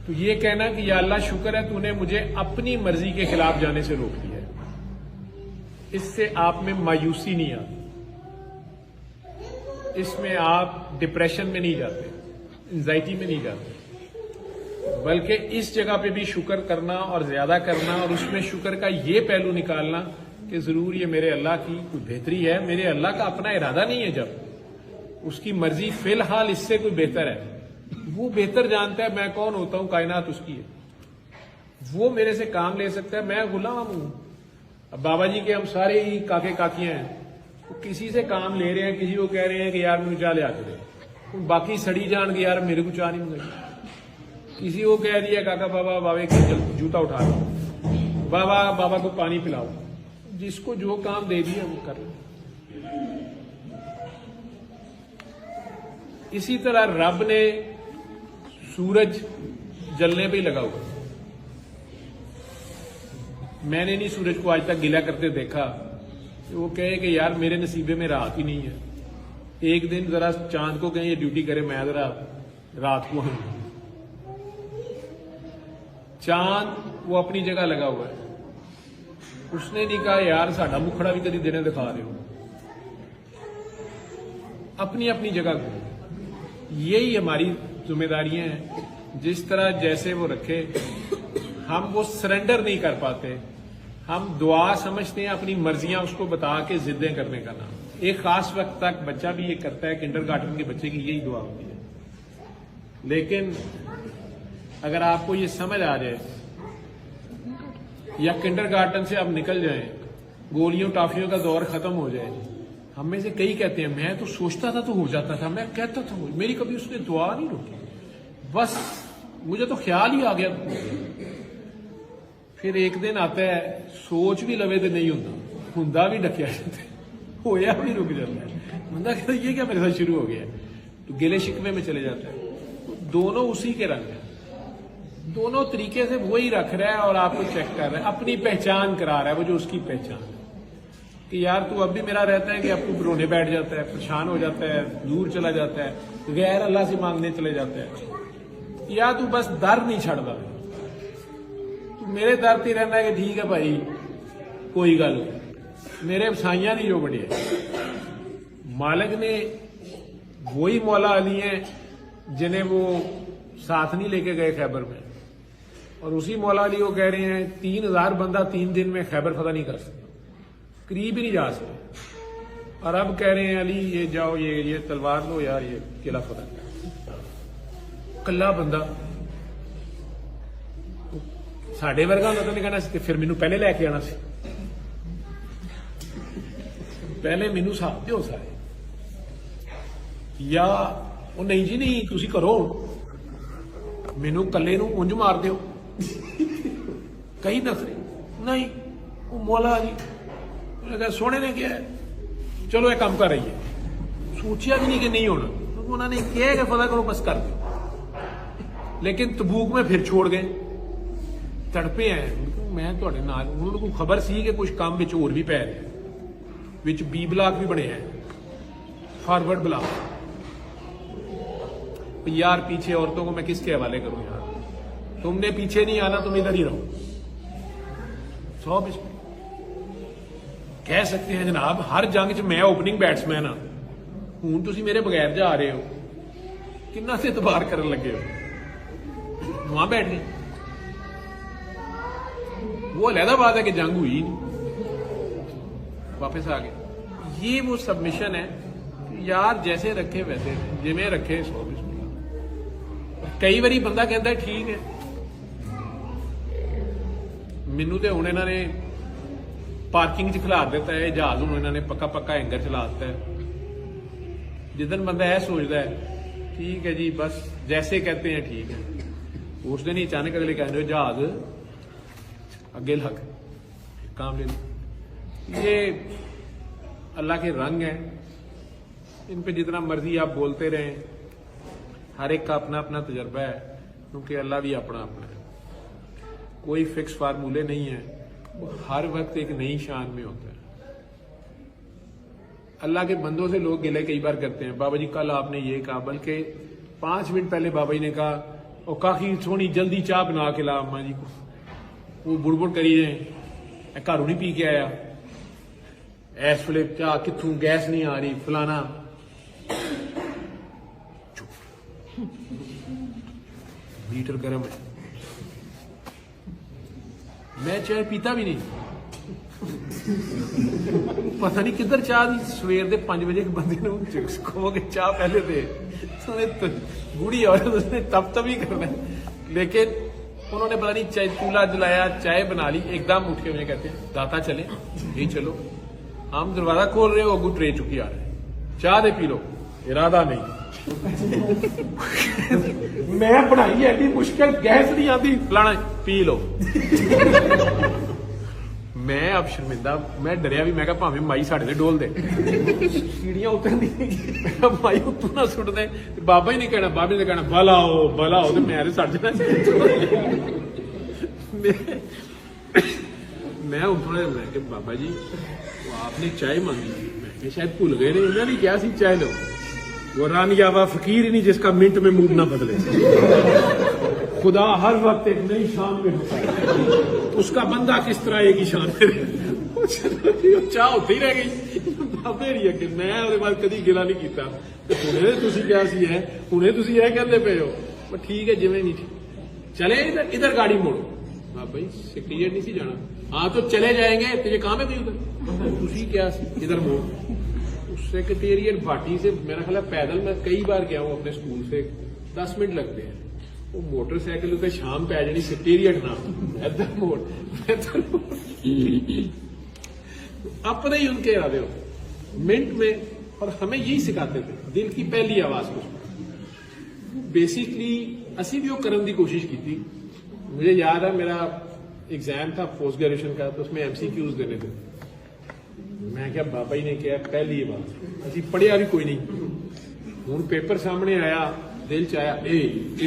तो ये कहना कि या अल्लाह शुक्र है तूने मुझे अपनी मर्जी के खिलाफ जाने से रोक दिया है। इससे आप में मायूसी नहीं आती, इसमें आप डिप्रेशन में नहीं जाते, एंजाइटी में नहीं जाते, बल्कि इस जगह पे भी शुक्र करना और ज्यादा करना, और उसमें शुक्र का ये पहलू निकालना कि जरूर ये मेरे अल्लाह की कोई बेहतरी है। मेरे अल्लाह का अपना इरादा नहीं है, जब उसकी मर्जी फिलहाल इससे कोई बेहतर है, वो बेहतर जानता है मैं कौन होता हूं, कायनात उसकी है, वो मेरे से काम ले सकता है, मैं गुलाम हूं। अब बाबा जी के हम सारे ही काके काकियां हैं, वो किसी से काम ले रहे हैं, किसी को कह रहे हैं कि यार मुझे चाह ले आके दे, बाकी सड़ी जान के यार मेरे को चाह नहीं मंगाई। किसी को कह दिया काका बाबा बाबे के जूता उठा लो, बाबा को पानी पिलाओ, जिसको जो काम दे दिया वो कर लो। इसी तरह रब ने सूरज जलने पे ही लगा हुआ, मैंने नहीं सूरज को आज तक गिला करते देखा। वो कहे कि यार मेरे नसीबे में रात ही नहीं है, एक दिन जरा चांद को कहें ये ड्यूटी करे, मैं जरा रात को हूं। चांद वो अपनी जगह लगा हुआ है, उसने नहीं कहा यार साडा मुखड़ा भी कभी देने दिखा रहे हो, अपनी अपनी जगह को। यही हमारी जिम्मेदारियां हैं। जिस तरह जैसे वो रखे, हम वो सरेंडर नहीं कर पाते, हम दुआ समझते हैं अपनी मर्जियां उसको बता के जिद्दें करने का नाम। एक खास वक्त तक बच्चा भी ये करता है, किंडरगार्टन के बच्चे की यही दुआ होती है। लेकिन अगर आपको ये समझ आ जाए या किंडरगार्टन से आप निकल जाएं, गोलियों टाफियों का दौर खत्म हो जाए, हम में से कई कहते हैं मैं तो सोचता था तो हो जाता था, मैं कहता था मेरी कभी उसने दुआ नहीं रोकी, बस मुझे तो ख्याल ही आ गया। फिर एक दिन आता है सोच भी लवे तो नहीं हुंदा भी डकिया जाता है, होया भी रुक जाता है, बंदा कहता ये क्या मेरे साथ शुरू हो गया, तो गिले शिकवे में चले जाता है। दोनों उसी के रंग है, दोनों तरीके से वही रख रहा है और आपको चेक कर रहा है, अपनी पहचान करा रहा है, वो जो उसकी पहचान है कि यार तू अब भी मेरा रहता है, कि अब तू रोने बैठ जाता है, परेशान हो जाता है, दूर चला जाता है, गैर अल्लाह से मांगने चले जाता है, या तू बस दर नहीं छड़ता, तू मेरे दर से रहना है कि ठीक है भाई कोई गल मेरे साइयां नहीं जो बड़ी है। मालिक ने वही मौला अली हैं जिन्हें वो साथ नहीं लेके गए खैबर में, और उसी मौला अली को कह रहे हैं 3000 बंदा 3 दिन में खैबर फतह नहीं कर सकता, करीब ही नहीं जा सकते, और अब कह रहे हैं अली ये जाओ ये तलवार लो यार ये किला फतह। कला बंदा साढ़े वर्गा होता तो नहीं कहना कि फिर मैनू पहले लैके आना सी, पहले मैनू साथ दो सारे, या वो नहीं जी नहीं तुसी करो मैनू कले नू उंज मार दो, कई नसरे नहीं वो मौला अली सोने ने क्या है चलो एक काम कर रही है, सोचिया भी नहीं कि नहीं होना, तो उन्होंने कहा कि पता करो बस कर दो। लेकिन तबूक में फिर छोड़ गए, तड़पे हैं मैं थोड़े नाल, उन्होंने खबर सी कि कुछ काम विच होर भी पै रहे हैं, विच बी ब्लॉक भी बने हैं, फॉरवर्ड ब्लॉक। यार पीछे औरतों को मैं किसके हवाले करूं यार, तुमने पीछे नहीं आना, तुम इधर ही रहो। 100 कह सकते हैं जनाब हर जंग च मैं ओपनिंग बैट्समैन हाँ, हूं तुसी मेरे बगैर जा रहे हो, किन्ना से इतबार करन लगे हो, वहां बैठ गए। वो अलहदा बात है कि जंग हुई नहीं, वापस आ गए। ये वो सबमिशन है कि यार जैसे रखे वैसे जिमें रखे 100 बिस्मिल्लाह। कई बारी बंदा कहता है ठीक है, मैनू तो हुण इन्हां ने पार्किंग च खिलार दिता है, जहाज हुण इन्हां ने पक्का पक्का हैंगर चला दिता है। जिदन बंदा यह सोचता है ठीक है जी बस जैसे कहते हैं ठीक है, उस दिन ही अचानक अगले कह रहे हो जहाज आगे लग काम ले लो। ये अल्लाह के रंग है, इन पे जितना मर्जी आप बोलते रहें, हर एक का अपना अपना तजर्बा है, क्योंकि अल्लाह भी अपना अपना है। कोई फिक्स फार्मूले नहीं है, वो हर वक्त एक नई शान में होता है। अल्लाह के बंदों से लोग गिले कई बार करते हैं, बाबा जी कल आपने ये कहा, बल्कि 5 मिनट पहले बाबा जी ने कहा और काफी सोनी जल्दी चाह बना के ला अम्मा जी को, वो बुड़बुड़ करी जाए घरों नहीं पी के आया, इस वेले चाह कितों गैस नहीं आ रही फलाना। मीटर गर्म है, मैं चाय पीता भी नहीं, पता नहीं किधर चाह दी सवेर के 5 बजे एक बंदे ने कहो कि चाह पहले दे, बूढ़ी औरत उसने तब ही करना है। लेकिन उन्होंने पता नहीं चाय चूल्हा जलाया, चाय बना ली, एकदम उठ के मुझे कहते हैं दाता चले यही चलो, हम दरवाजा खोल रहे हो अगू ट्रे चुकी आ रहे, चाह दे पी लो, इरादा नहीं। मैं बनाई एडी मुश्किल, गैस नहीं आती फलाना पी लो। मैं अब शर्मिंदा, मैं डरिया भी, मैं कहा भावें माई साढ़े ते डोल दे, सीढ़ियां उतरनी माई उत्तों ना सुट दे, बाबा ही नहीं कहना, बाबे ने कहना भला हो तो मैं सड़ जाना। मैं उठने मैं कि बाबा जी वो आपने चाय मांगी, मैं कि शायद भूल गए ने, उन्होंने क्या सी चाय लो, वो रानियावा फकीर ही नहीं जिसका मिनट में मूड ना बदले। खुदा हर वक्त एक नई शान में होता है, उसका बंदा किस तरह एक ही शान में चाह होती ही रह गई। बाबे रही अगे मैं ਉਹਦੇ ਬਾਅਦ कभी गिला नहीं किया, हुणे तुसी क्या सी है, हुणे तुसी यह कहते पे हो, पर ठीक है जिवें नहीं चले इधर गाड़ी मोड़ो। बाबा जी सेक्रेटरीट नहीं सी जाना, हाँ तो चले जाएंगे, तुझे काम है कोई उधर, तुसी क्या सी इधर मोड़। सेक्रेटेरिएट भाटी से मेरा ख्याल है पैदल मैं कई बार गया हूँ अपने स्कूल से, 10 मिनट लगते हैं। वो मोटरसाइकिल उत्ते शाम पै जानी सेक्रेटेरिएट ना इधर मोड़ अपने ही उनके इरादे हो मिनट में। और हमें यही सिखाते थे, दिल की पहली आवाज को बेसिकली असी भी वो करने की कोशिश की थी। मुझे याद है मेरा एग्जाम था पोस्ट ग्रेजुएशन का, तो उसमें MCQs देने थे। मैं क्या बाबा जी ने कहा पहली बात, असी पढ़िया भी कोई नहीं, हूं पेपर सामने आया, दिल च आया A B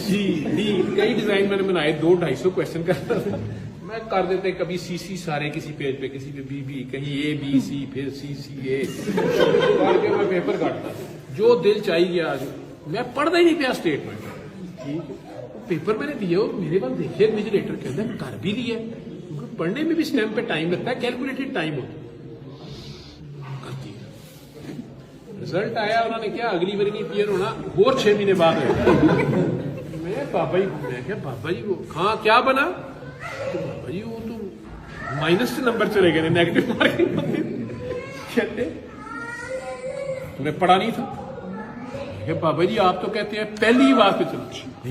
C D, कई डिजाइन मैंने बनाए, 200-250 क्वेश्चन करता था मैं, कर देते कभी CC सारे किसी पेज पे, किसी पे BB, कहीं A B C फिर CC A करके मैं पेपर काटता, जो दिल चाहिए गया। मैं पढ़ता ही नहीं पाया स्टेटमेंट, ठीक है पेपर मैंने दिए और मेरे पास देखिए इन्विजिलेटर कहता है कर भी दिया, पढ़ने में भी स्टैम्प पे टाइम लगता है, कैलकुलेटेड टाइम होता है। रिजल्ट आया, उन्होंने क्या अगली बारी नहीं क्लियर होना, और 6 महीने बाद है। मैं बाबा जी, मैं क्या बाबा जी वो हाँ क्या बना, तो बाबा जी वो तो माइनस से नंबर चले गए, नेगेटिव मार्किंग कहते तुम्हें पढ़ा नहीं था। बाबा जी आप तो कहते हैं पहली ही बात पे चलो,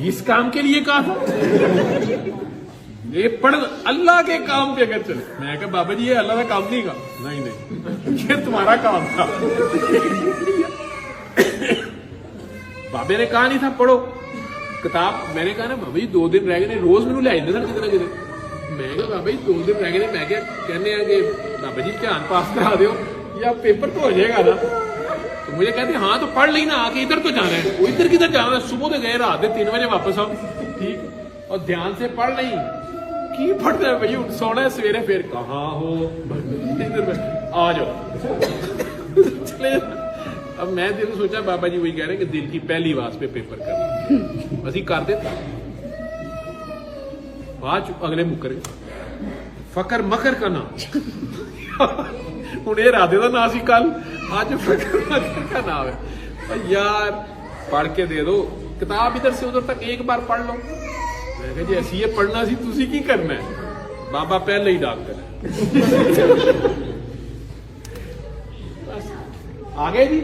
इस काम के लिए कहा था, ये पढ़ अल्लाह के काम पे अगर चले। मैं कहा बाबा जी ये अल्लाह का काम नहीं का, नहीं ये तुम्हारा काम था। बाबे ने कहा नहीं था पढ़ो किताब, मैंने कहा ना बाबा जी 2 दिन रह गए, रोज मैंने ले आते सर कितने कितने। मैं कहा बाबा जी 2 दिन रह गए, मैं क्या कहने कि बाबा जी ध्यान पास करा दो या पेपर तो हो जाएगा ना। तो मुझे कहते हाँ तो पढ़ लेना आके, इधर तो जाना है, वो इधर किधर जाना है, सुबह तो गए रात के 3 बजे वापस आओ, ठीक और ध्यान से पढ़ नहीं की पढ़ते है भाई, सोना है सवेरे फिर कहाँ हो आ जाओ चले। अब मैं दिल सोचा बाबा जी वही कह रहे हैं कि दिल की पहली आवाज पे पेपर कर असी कर देता, बाद अगले मुकर गए। फकर मकर का नाम हूं ये राधे का नाम सी कल, आज फकर मकर का नाम है। यार पढ़ के दे दो किताब, इधर से उधर तक एक बार पढ़ लो। मैं कहा जी ऐसी ये पढ़ना सी, तुसी की करना है, बाबा पहले ही डॉक्टर है। आ गए जी।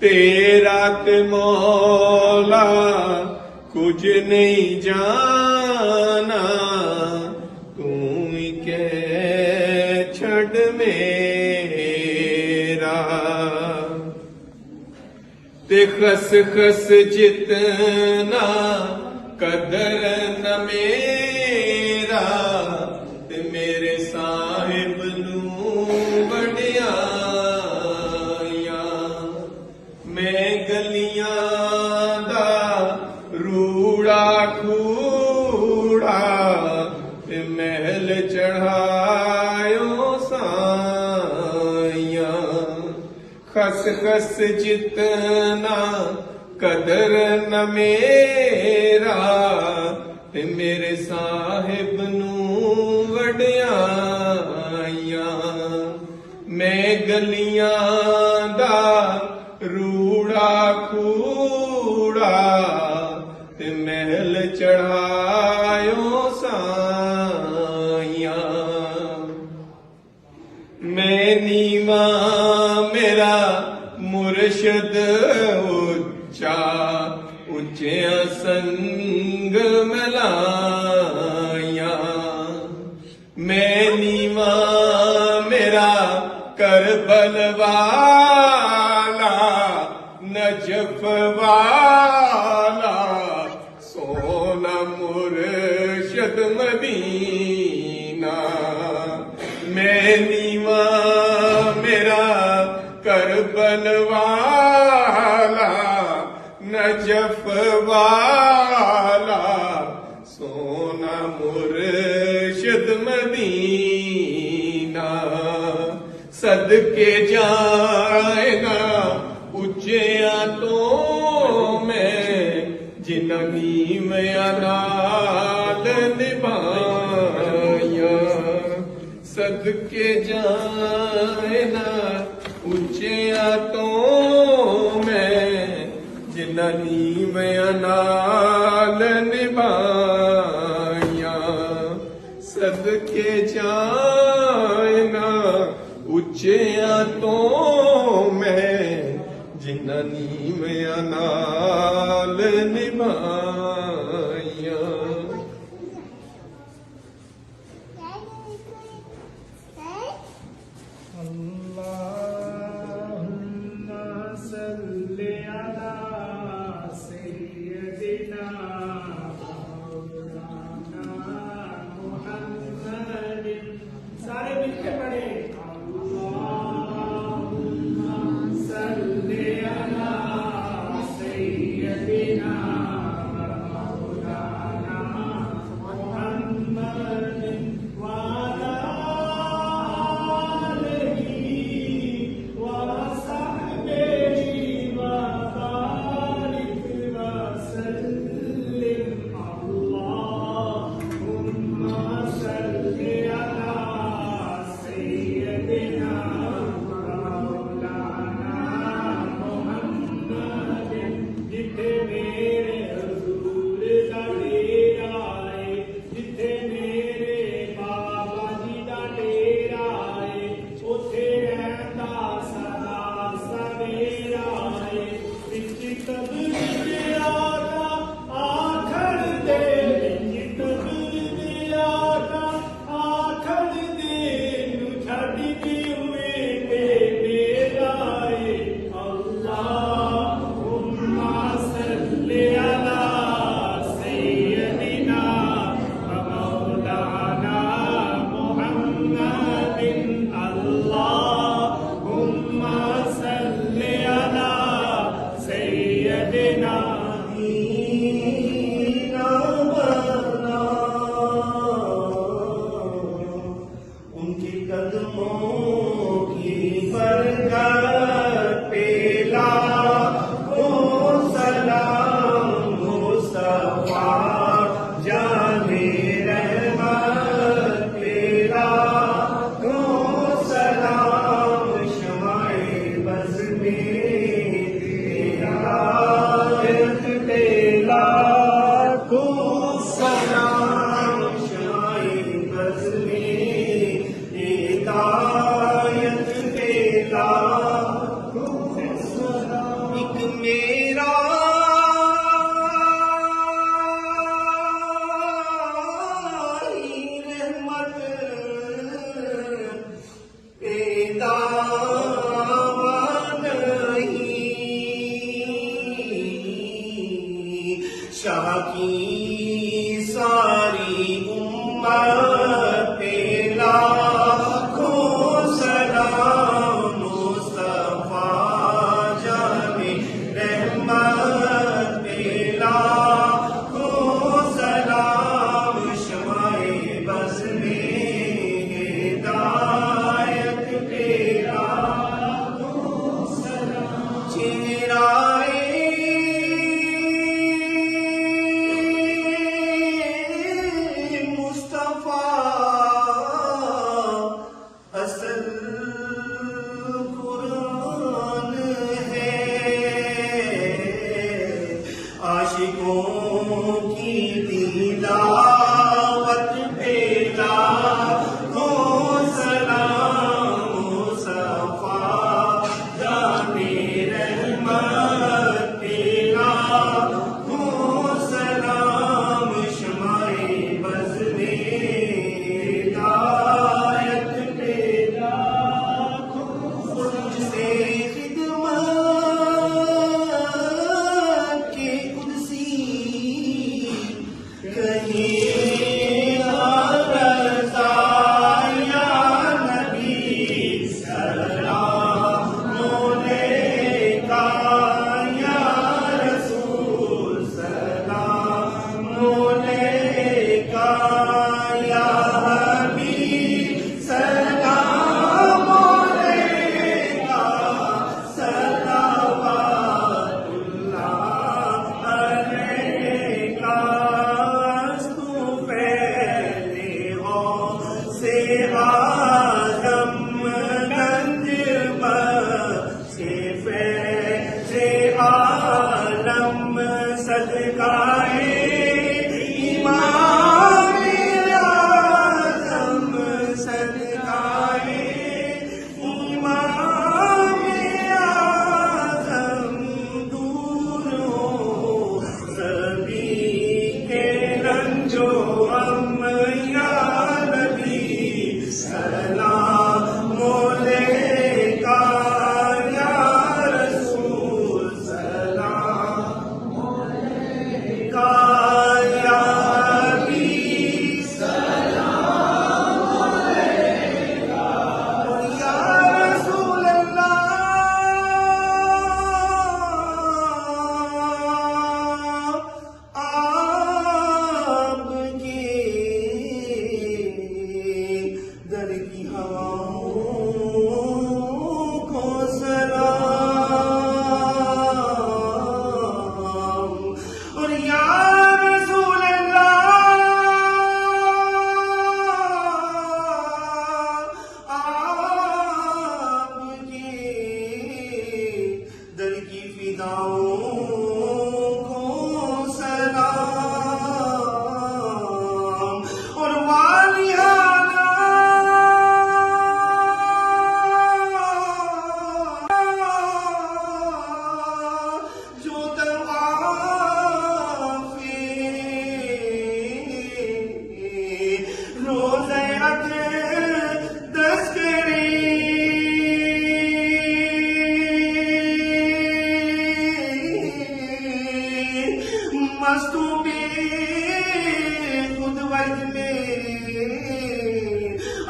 तेरा ते मौला कुछ नहीं जाना, तू ही के छड़ मेरा। ते खस खस जितना कदर न मेरा, ते मेरे साहिब नू बड़िया। मैं गलियां दा रूड़ा कूड़ा, ते महल चढ़ायो साया। खस खस जितना कदर न मेरा, ते मेरे साहिब नू वड्याया। मैं गलियां दा रूड़ा कूड़ा, ते महल चढ़ायो साया। मैं नीवा मेरा मुर्शद उच्चा, उच्चिया संग मिलाया। मैं नीवा मेरा करबल वाला, नजफ वाला, सोना मुर्शद मदीना। मैं नीवा मेरा करबल वाला, नजफ वाला, सोना मुर्शद मदीना। सदके जाएगा उच्चिया तो मैं, जिन्ना नीमया नाल निभाया। सदके जाएगा उच्चिया तो मैं, जिन्ना नीमया नाल निभाया। सदके जाएगा उच्चिया तो मैं, जिन्ना नीमया नाल निभाया। अल्लाहुम्मा सल्लि अला सय्यदिना मौलाना मुहम्मद। सारे मिलके पढ़े।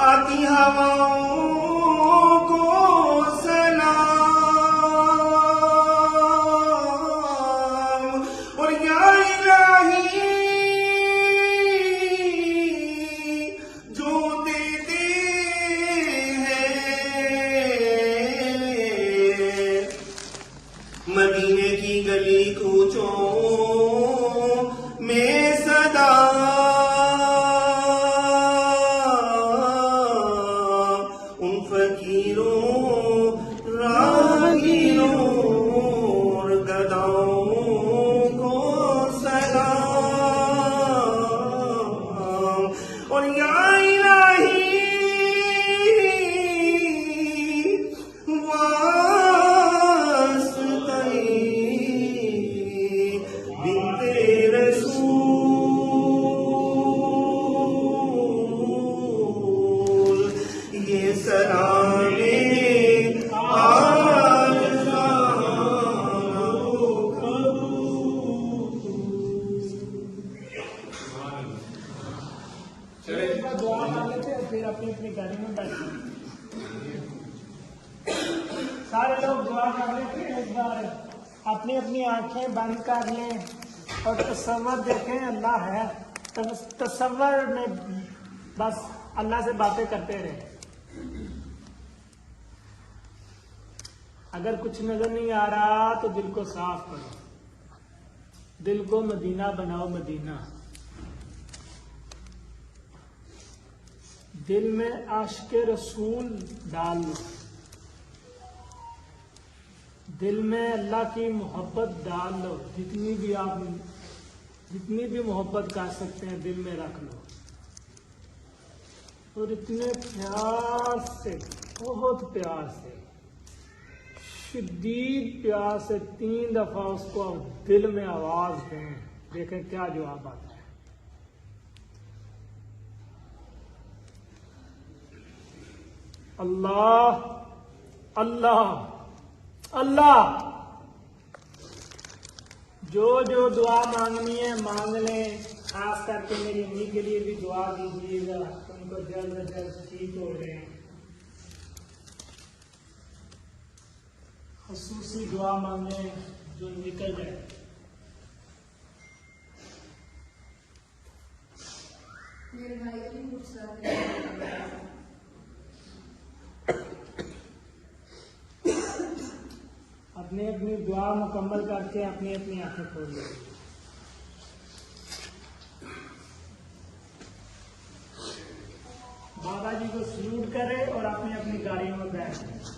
आती हवाओं को सलाम और या इलाही जो देते हैं मदीने की गली कूचों में सदा एक बार दुआ कर लेते हैं फिर अपनी अपनी गाड़ी में बैठते हैं। सारे लोग दुआ कर लेते हैं, एक बार अपनी अपनी आंखें बंद कर लें और तसव्वुर देखें अल्लाह है, तसव्वुर में बस अल्लाह से बातें करते रहे। अगर कुछ नजर नहीं आ रहा तो दिल को साफ करो, दिल को मदीना बनाओ, मदीना। दिल में आशिक रसूल डाल लो, दिल में अल्लाह की मोहब्बत डाल लो, जितनी भी मोहब्बत कर सकते हैं दिल में रख लो, और इतने प्यार से, बहुत प्यार से, शदीद प्यार से 3 दफा उसको दिल में आवाज दें, देखें क्या जवाब आता है। अल्लाह अल्लाह अल्लाह। जो जो दुआ मांगनी है मांग लें, खास करके मेरी अम्मी के लिए भी दुआ दीजिएगा, उनको जल्द से जल्द ठीक हो जाए। खुसूसी दुआ मांगे जो निकल जाए। मेरे भाई की गुस्सा अपनी अपनी दुआ मुकम्मल करके अपनी अपनी आंखें खोल लीजिए। बाबा जी को सल्यूट करें और अपनी अपनी गाड़ियों में बैठ जाएं।